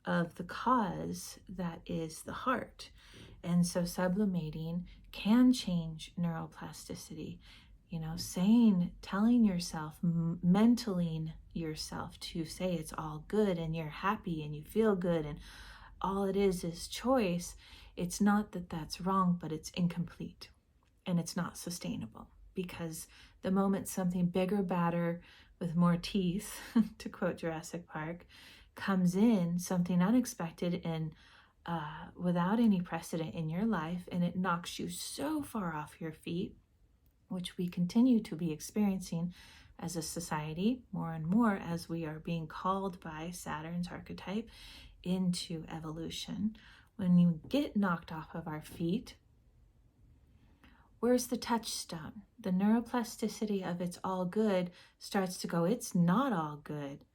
of the cause, that is the heart. And so sublimating can change neuroplasticity. You know, telling yourself, mentaling yourself to say it's all good and you're happy and you feel good and all it is choice. It's not that that's wrong, but it's incomplete and it's not sustainable, because the moment something bigger, badder, with more teeth, to quote Jurassic Park, comes in, something unexpected and without any precedent in your life, and it knocks you so far off your feet, which we continue to be experiencing as a society more and more as we are being called by Saturn's archetype into evolution. When you get knocked off of our feet, where's the touchstone? The neuroplasticity of it's all good starts to go, it's not all good.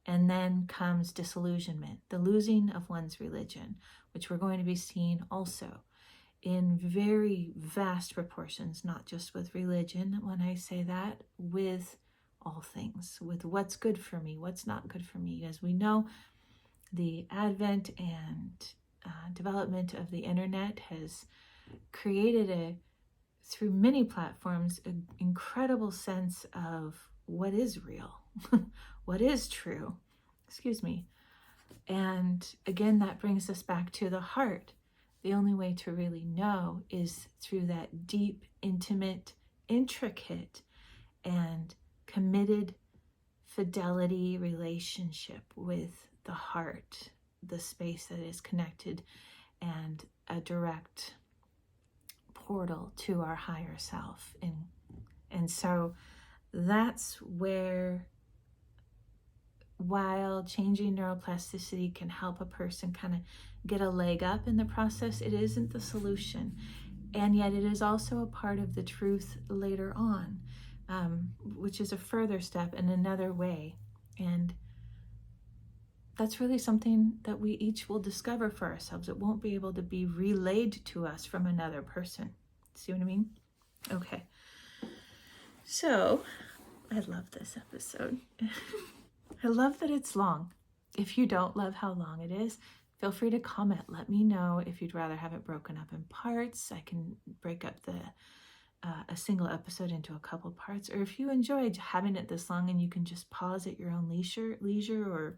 And then comes disillusionment, the losing of one's religion, which we're going to be seeing also in very vast proportions, not just with religion, when I say that, with all things, with what's good for me, what's not good for me. As we know, the advent and development of the internet has created through many platforms, an incredible sense of what is real, what is true, and again, that brings us back to the heart. The only way to really know is through that deep, intimate, intricate, and committed fidelity relationship with the heart, the space that is connected and a direct portal to our higher self. And so that's where, while changing neuroplasticity can help a person kind of get a leg up in the process, it isn't the solution. And yet it is also a part of the truth later on, which is a further step in another way. And that's really something that we each will discover for ourselves. It won't be able to be relayed to us from another person. See what I mean? Okay. So, I love this episode. I love that it's long. If you don't love how long it is, feel free to comment. Let me know if you'd rather have it broken up in parts. I can break up a single episode into a couple parts. Or if you enjoyed having it this long and you can just pause at your own leisure or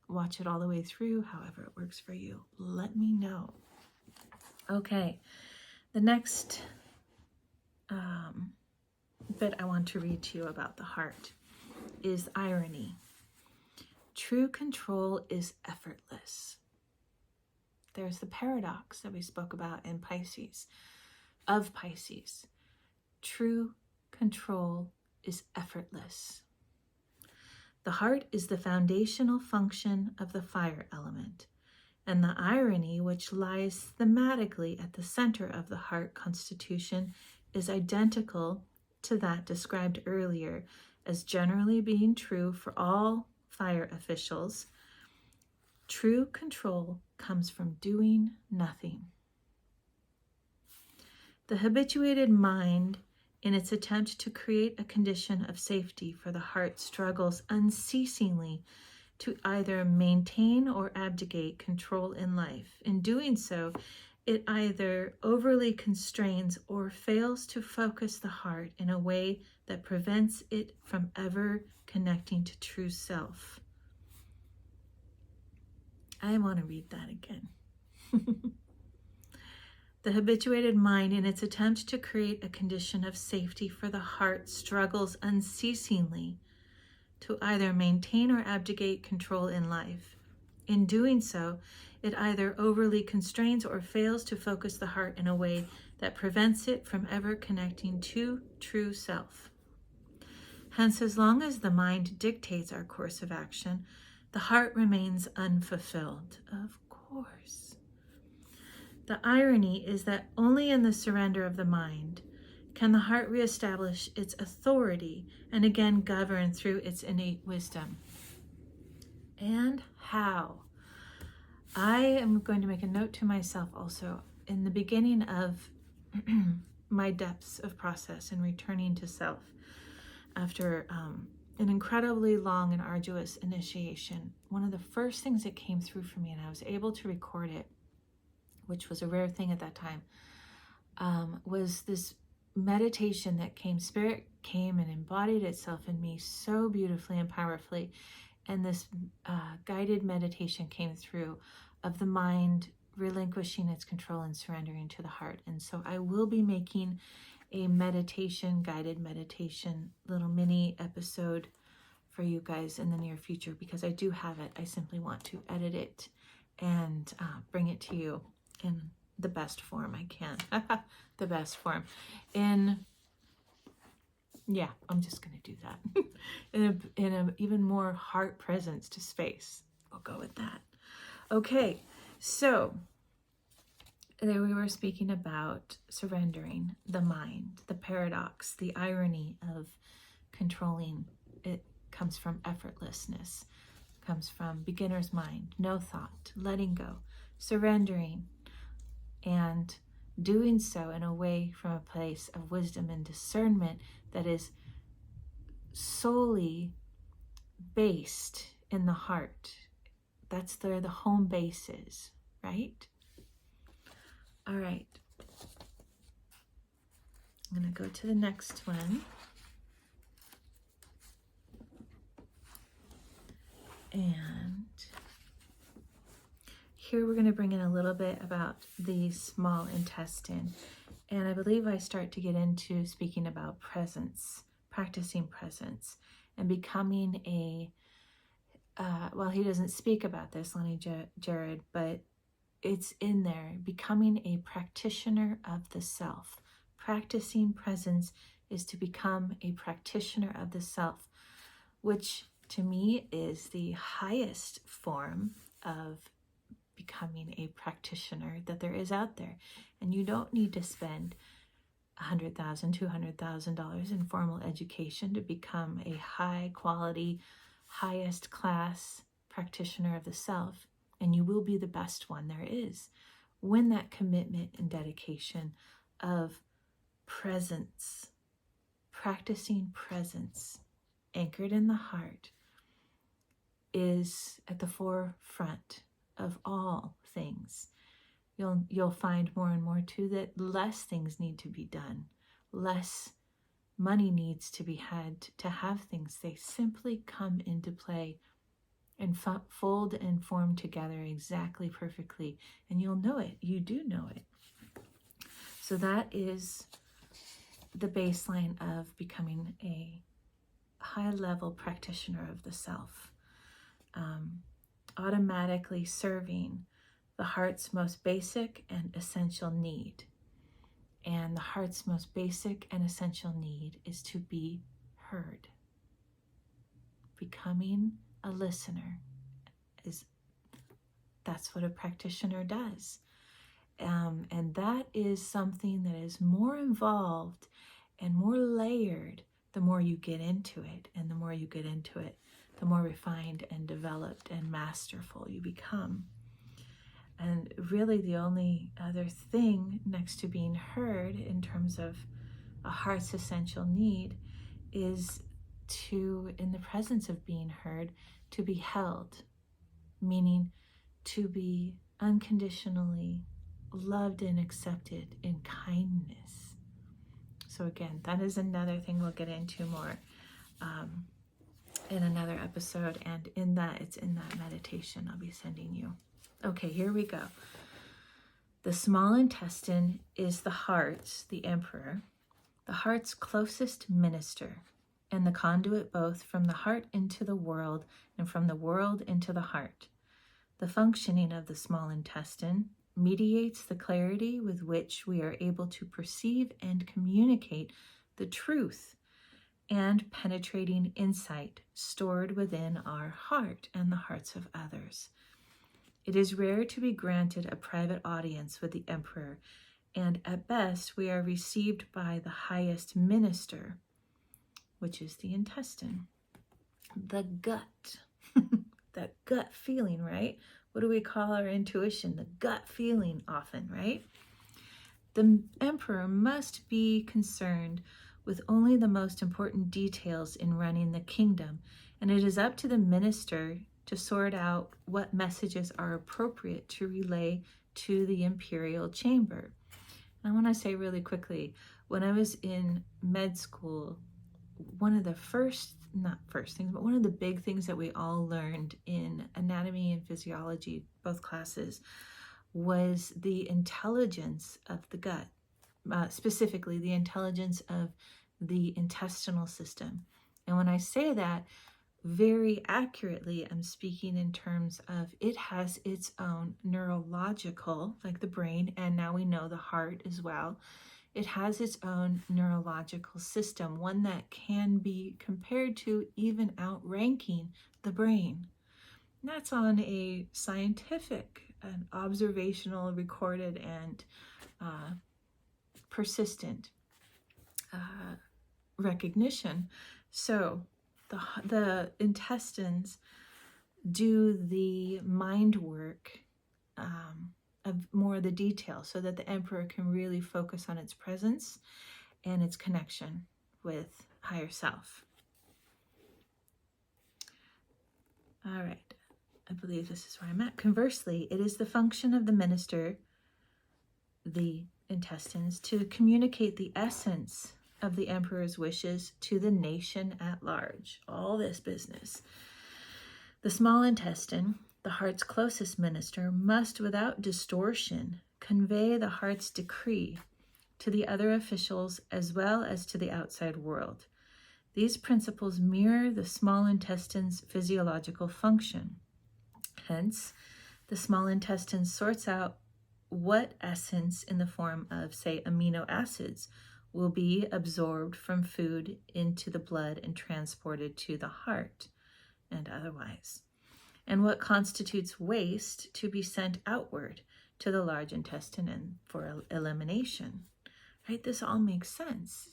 watch it all the way through, however it works for you, let me know. Okay, the next bit I want to read to you about the heart is irony. True control is effortless. There's the paradox that we spoke about in Pisces, of Pisces. True control is effortless. The heart is the foundational function of the fire element, and the irony, which lies thematically at the center of the heart constitution, is identical to that described earlier as generally being true for all fire officials. True control comes from doing nothing. The habituated mind, in its attempt to create a condition of safety for the heart, struggles unceasingly to either maintain or abdicate control in life. In doing so, it either overly constrains or fails to focus the heart in a way that prevents it from ever connecting to true self. I want to read that again. The habituated mind, in its attempt to create a condition of safety for the heart, struggles unceasingly to either maintain or abdicate control in life. In doing so, it either overly constrains or fails to focus the heart in a way that prevents it from ever connecting to true self. Hence, as long as the mind dictates our course of action, the heart remains unfulfilled. Of course. The irony is that only in the surrender of the mind can the heart reestablish its authority and again govern through its innate wisdom. And how? I am going to make a note to myself also in the beginning of my depths of process and returning to self after an incredibly long and arduous initiation. One of the first things that came through for me, and I was able to record it, which was a rare thing at that time, was this meditation that came. Spirit came and embodied itself in me so beautifully and powerfully. And this guided meditation came through of the mind relinquishing its control and surrendering to the heart. And so I will be making a meditation, guided meditation, little mini episode for you guys in the near future, because I do have it. I simply want to edit it and bring it to you in the best form I can. The best form. Yeah, I'm just going to do that. in a even more heart presence to space. We'll go with that. Okay, so there we were speaking about surrendering the mind, the paradox, the irony of controlling. It comes from effortlessness, comes from beginner's mind, no thought, letting go, surrendering, and doing so in a way from a place of wisdom and discernment that is solely based in the heart. That's where the home base is, right? All right. I'm going to go to the next one. And here we're going to bring in a little bit about the small intestine. And I believe I start to get into speaking about presence, practicing presence, and becoming a, well, he doesn't speak about this, Lonny Jarrett, but it's in there, becoming a practitioner of the self. Practicing presence is to become a practitioner of the self, which to me is the highest form of becoming a practitioner that there is out there. And you don't need to spend $100,000, $200,000 in formal education to become a high quality, highest class practitioner of the self. And you will be the best one there is when that commitment and dedication of presence, practicing presence anchored in the heart, is at the forefront of all things. You'll find more and more too that less things need to be done, less money needs to be had to have things. They simply come into play and fold and form together exactly perfectly, and you'll know it. You do know it. So that is the baseline of becoming a high-level practitioner of the self. Automatically serving the heart's most basic and essential need. And the heart's most basic and essential need is to be heard. Becoming a listener, that's what a practitioner does. And that is something that is more involved and more layered the more you get into it. And the more you get into it, the more refined and developed and masterful you become. And really the only other thing next to being heard in terms of a heart's essential need is to, in the presence of being heard, to be held, meaning to be unconditionally loved and accepted in kindness. So again, that is another thing we'll get into more in another episode, and in that, it's in that meditation I'll be sending you. Okay, here we go. The small intestine is the heart, the emperor, the heart's closest minister, and the conduit both from the heart into the world and from the world into the heart. The functioning of the small intestine mediates the clarity with which we are able to perceive and communicate the truth and penetrating insight stored within our heart and the hearts of others. It is rare to be granted a private audience with the emperor, and at best we are received by the highest minister, which is the intestine. The gut, that gut feeling, right? What do we call our intuition? The gut feeling often, right? The emperor must be concerned with only the most important details in running the kingdom, and it is up to the minister to sort out what messages are appropriate to relay to the imperial chamber. And I want to say really quickly, when I was in med school, one of the one of the big things that we all learned in anatomy and physiology, both classes, was the intelligence of the gut, specifically the intelligence of the intestinal system. And when I say that, very accurately, I'm speaking in terms of it has its own neurological, like the brain, and now we know the heart as well. It has its own neurological system, one that can be compared to even outranking the brain. And that's on a scientific and observational, recorded, and persistent recognition. So the intestines do the mind work of more of the detail, so that the emperor can really focus on its presence and its connection with higher self. All right, I believe this is where I'm at. Conversely, it is the function of the minister, the intestines, to communicate the essence of the emperor's wishes to the nation at large. All this business. The small intestine, the heart's closest minister, must without distortion convey the heart's decree to the other officials as well as to the outside world. These principles mirror the small intestine's physiological function. Hence, the small intestine sorts out what essence in the form of, say, amino acids will be absorbed from food into the blood and transported to the heart and otherwise, and what constitutes waste to be sent outward to the large intestine and for elimination. Right? This all makes sense.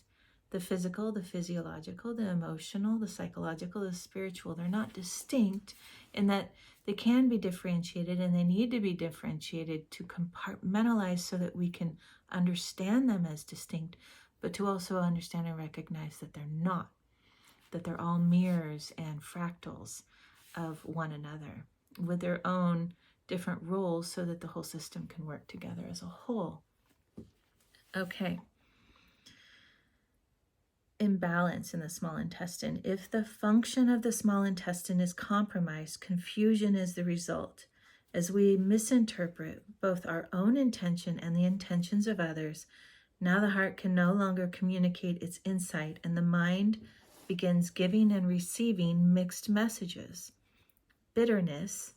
The physical, the physiological, the emotional, the psychological, the spiritual, they're not distinct in that they can be differentiated, and they need to be differentiated to compartmentalize so that we can understand them as distinct, but to also understand and recognize that they're not, that they're all mirrors and fractals of one another with their own different roles so that the whole system can work together as a whole. Okay. Imbalance in the small intestine. If the function of the small intestine is compromised, confusion is the result. As we misinterpret both our own intention and the intentions of others, now the heart can no longer communicate its insight, and the mind begins giving and receiving mixed messages. Bitterness,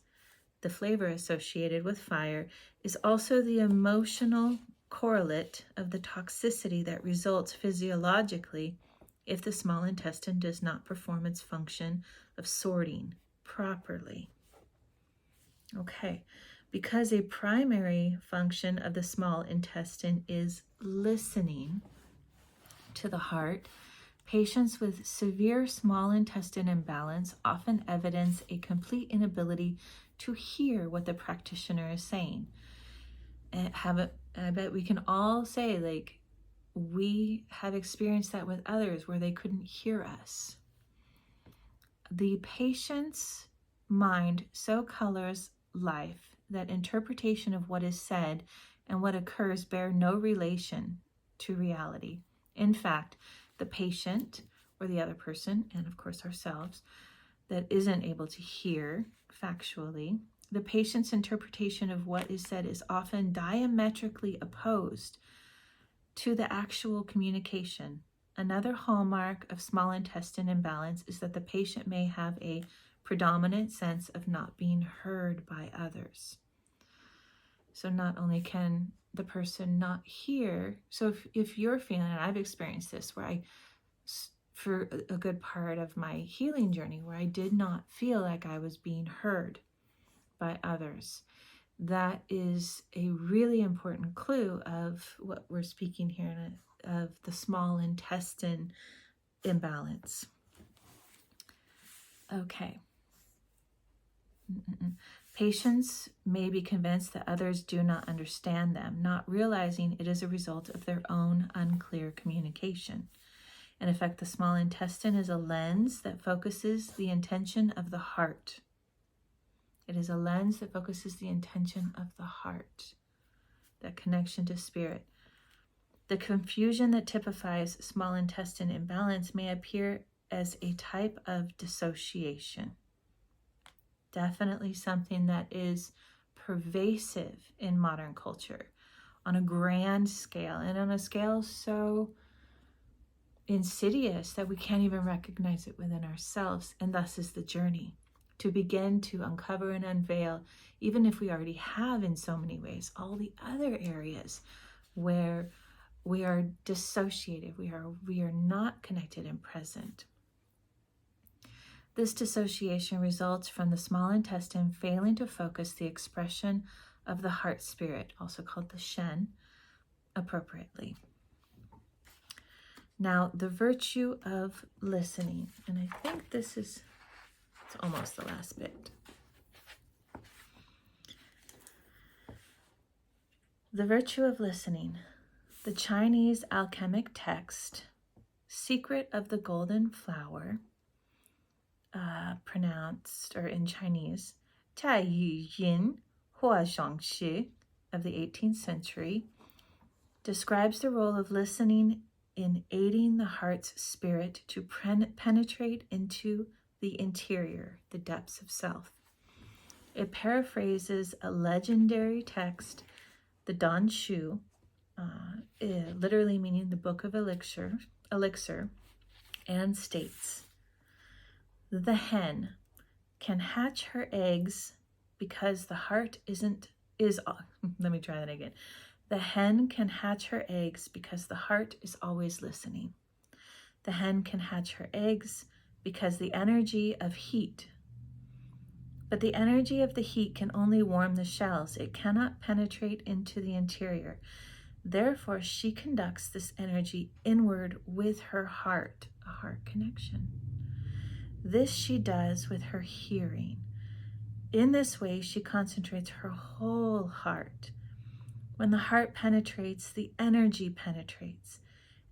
the flavor associated with fire, is also the emotional correlate of the toxicity that results physiologically if the small intestine does not perform its function of sorting properly. Okay, because a primary function of the small intestine is listening to the heart, patients with severe small intestine imbalance often evidence a complete inability to hear what the practitioner is saying. And I bet we can all say, like, we have experienced that with others where they couldn't hear us. The patient's mind so colors life that interpretation of what is said and what occurs bear no relation to reality. In fact, the patient or the other person, and of course ourselves, that isn't able to hear factually, the patient's interpretation of what is said is often diametrically opposed to the actual communication. Another hallmark of small intestine imbalance is that the patient may have a predominant sense of not being heard by others. So not only can the person not hear, so if you're feeling, and I've experienced this, where for a good part of my healing journey, where I did not feel like I was being heard by others, that is a really important clue of what we're speaking here, of the small intestine imbalance. Okay. Patients may be convinced that others do not understand them, not realizing it is a result of their own unclear communication. In effect, the small intestine is a lens that focuses the intention of the heart. It is a lens that focuses the intention of the heart, that connection to spirit. The confusion that typifies small intestine imbalance may appear as a type of dissociation. Definitely something that is pervasive in modern culture on a grand scale, and on a scale so insidious that we can't even recognize it within ourselves. And thus is the journey to begin to uncover and unveil, even if we already have in so many ways, all the other areas where we are dissociated, we are not connected and present. This dissociation results from the small intestine failing to focus the expression of the heart spirit, also called the Shen, appropriately. Now, the virtue of listening, and I think it's almost the last bit. The virtue of listening. The Chinese alchemic text, Secret of the Golden Flower, pronounced, or in Chinese, 太语音或赏识 of the 18th century, describes the role of listening in aiding the heart's spirit to penetrate into the interior, the depths of self. It paraphrases a legendary text, the Dan Shu, literally meaning the book of elixir, and states, the hen can hatch her eggs because the heart let me try that again. The hen can hatch her eggs because the heart is always listening. The hen can hatch her eggs because the energy of heat, but the energy of the heat can only warm the shells. It cannot penetrate into the interior. Therefore, she conducts this energy inward with her heart, a heart connection. This she does with her hearing. In this way, she concentrates her whole heart. When the heart penetrates, the energy penetrates,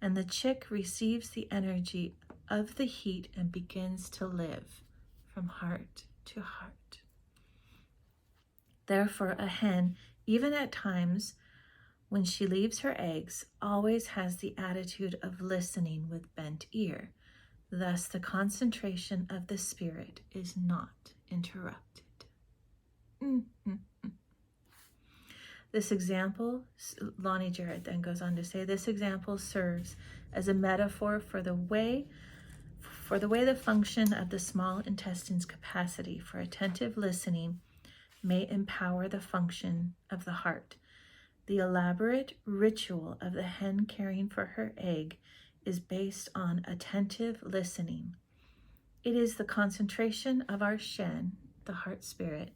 and the chick receives the energy of the heat and begins to live from heart to heart. Therefore, a hen, even at times when she leaves her eggs, always has the attitude of listening with bent ear. Thus, the concentration of the spirit is not interrupted. This example, Lonny Jarrett then goes on to say, this example serves as a metaphor for the way the function of the small intestine's capacity for attentive listening may empower the function of the heart. The elaborate ritual of the hen caring for her egg is based on attentive listening. It is the concentration of our Shen, the heart spirit,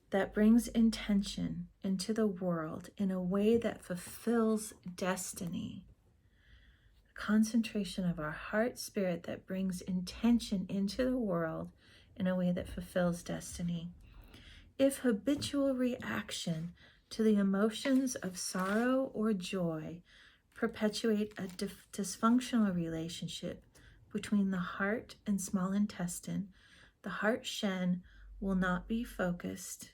that brings intention into the world in a way that fulfills destiny. The concentration of our heart spirit that brings intention into the world in a way that fulfills destiny. If habitual reaction to the emotions of sorrow or joy perpetuate a dysfunctional relationship between the heart and small intestine, the heart shen will not be focused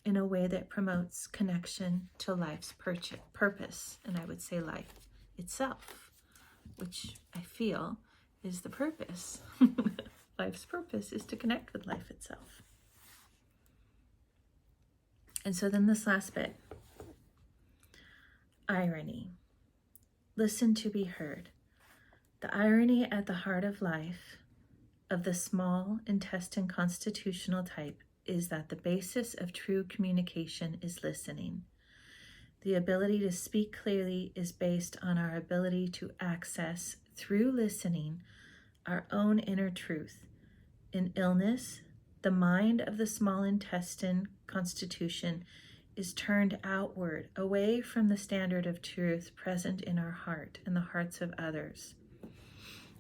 in a way that promotes connection to life's purpose, and I would say life itself, which I feel is the purpose. Life's purpose is to connect with life itself. And so then this last bit, irony. Listen to be heard. The irony at the heart of life of the small intestine constitutional type is that the basis of true communication is listening. The ability to speak clearly is based on our ability to access, through listening, our own inner truth. In illness, the mind of the small intestine constitution is turned outward, away from the standard of truth present in our heart and the hearts of others.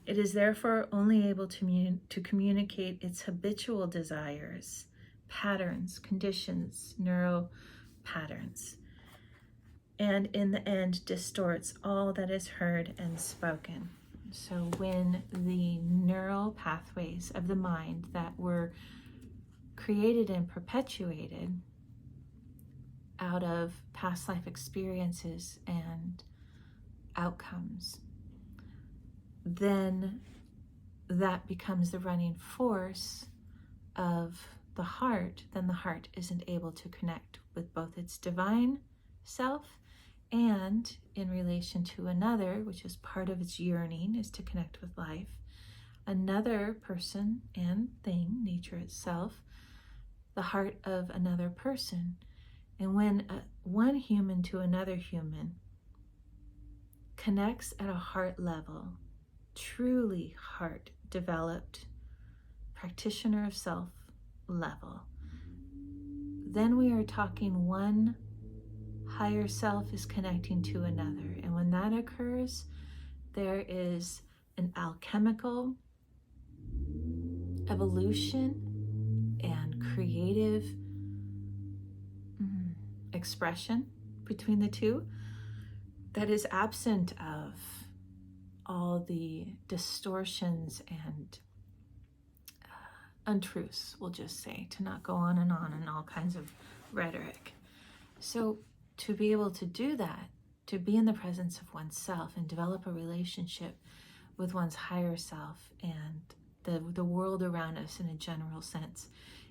It is therefore only able to communicate its habitual desires, patterns, conditions, neural patterns, and in the end distorts all that is heard and spoken. So when the neural pathways of the mind that were created and perpetuated out of past life experiences and outcomes, then that becomes the running force of the heart, then the heart isn't able to connect with both its divine self and in relation to another, which is part of its yearning, is to connect with life, another person and thing, nature itself, the heart of another person. And when one human to another human connects at a heart level, truly heart developed, practitioner of self level, then we are talking one higher self is connecting to another. And when that occurs, there is an alchemical evolution and creative expression between the two that is absent of all the distortions and untruths, we'll just say, to not go on and all kinds of rhetoric. So to be able to do that, to be in the presence of oneself and develop a relationship with one's higher self and the world around us in a general sense,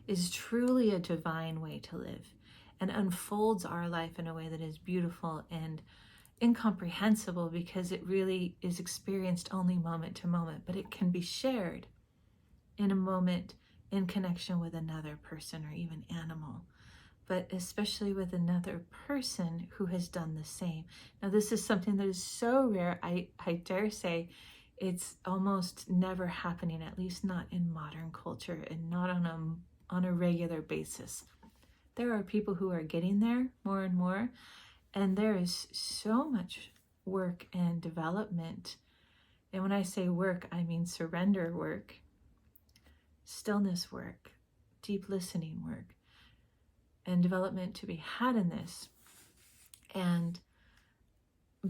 is truly a divine way to live and unfolds our life in a way that is beautiful and incomprehensible, because it really is experienced only moment to moment, but it can be shared in a moment in connection with another person or even animal, but especially with another person who has done the same. Now, this is something that is so rare, I dare say it's almost never happening, at least not in modern culture and not on a regular basis. There are people who are getting there more and more, and there is so much work and development. And when I say work, I mean surrender work, stillness work, deep listening work, and development to be had in this. And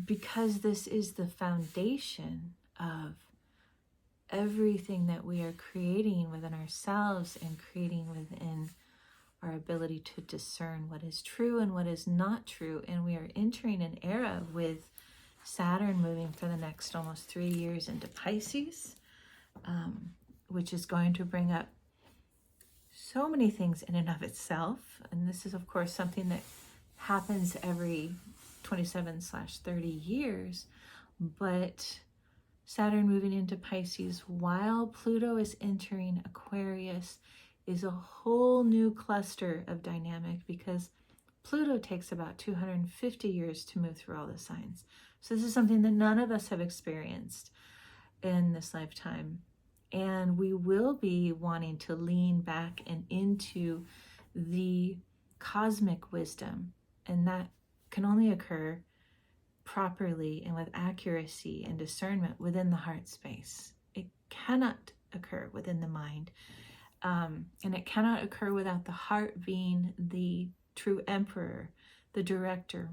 because this is the foundation of everything that we are creating within ourselves and creating within our ability to discern what is true and what is not true. And we are entering an era with Saturn moving for the next almost 3 years into Pisces, which is going to bring up so many things in and of itself. And this is, of course, something that happens every 27/30 years. But Saturn moving into Pisces while Pluto is entering Aquarius is a whole new cluster of dynamic, because Pluto takes about 250 years to move through all the signs. So this is something that none of us have experienced in this lifetime. And we will be wanting to lean back and into the cosmic wisdom. And that can only occur properly and with accuracy and discernment within the heart space. It cannot occur within the mind. And it cannot occur without the heart being the true emperor, the director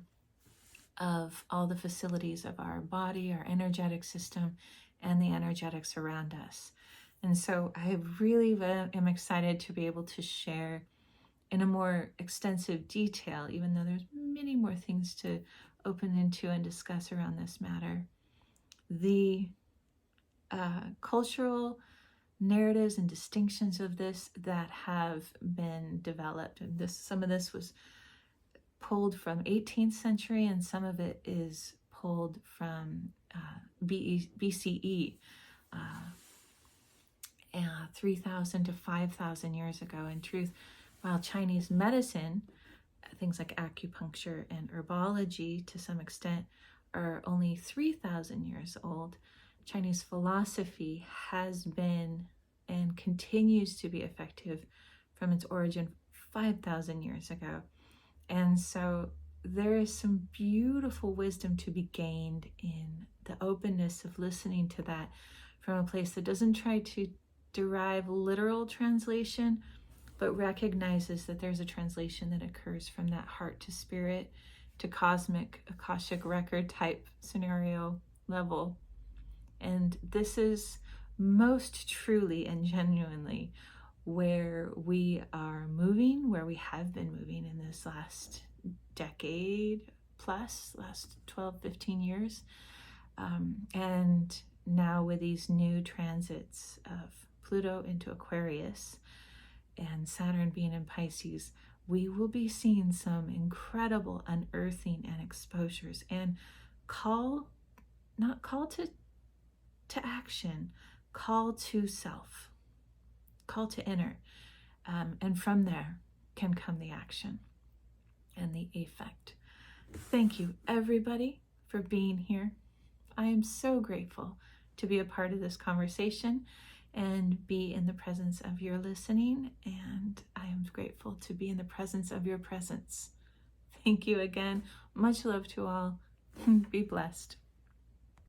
of all the facilities of our body, our energetic system, and the energetics around us. And so I really am excited to be able to share in a more extensive detail, even though there's many more things to open into and discuss around this matter, the cultural narratives and distinctions of this that have been developed. And some of this was pulled from 18th century, and some of it is pulled from BCE, 3,000 to 5,000 years ago. In truth, while Chinese medicine, things like acupuncture and herbology to some extent, are only 3,000 years old, Chinese philosophy has been and continues to be effective from its origin 5,000 years ago. And so there is some beautiful wisdom to be gained in the openness of listening to that from a place that doesn't try to derive literal translation, but recognizes that there's a translation that occurs from that heart to spirit to cosmic Akashic record type scenario level. And this is most truly and genuinely where we are moving, where we have been moving in this last decade plus, last 12, 15 years. And now with these new transits of Pluto into Aquarius and Saturn being in Pisces, we will be seeing some incredible unearthing and exposures and not call to action, call to self, call to inner. And from there can come the action and the effect. Thank you, everybody, for being here. I am so grateful to be a part of this conversation and be in the presence of your listening. And I am grateful to be in the presence of your presence. Thank you again. Much love to all. Be blessed.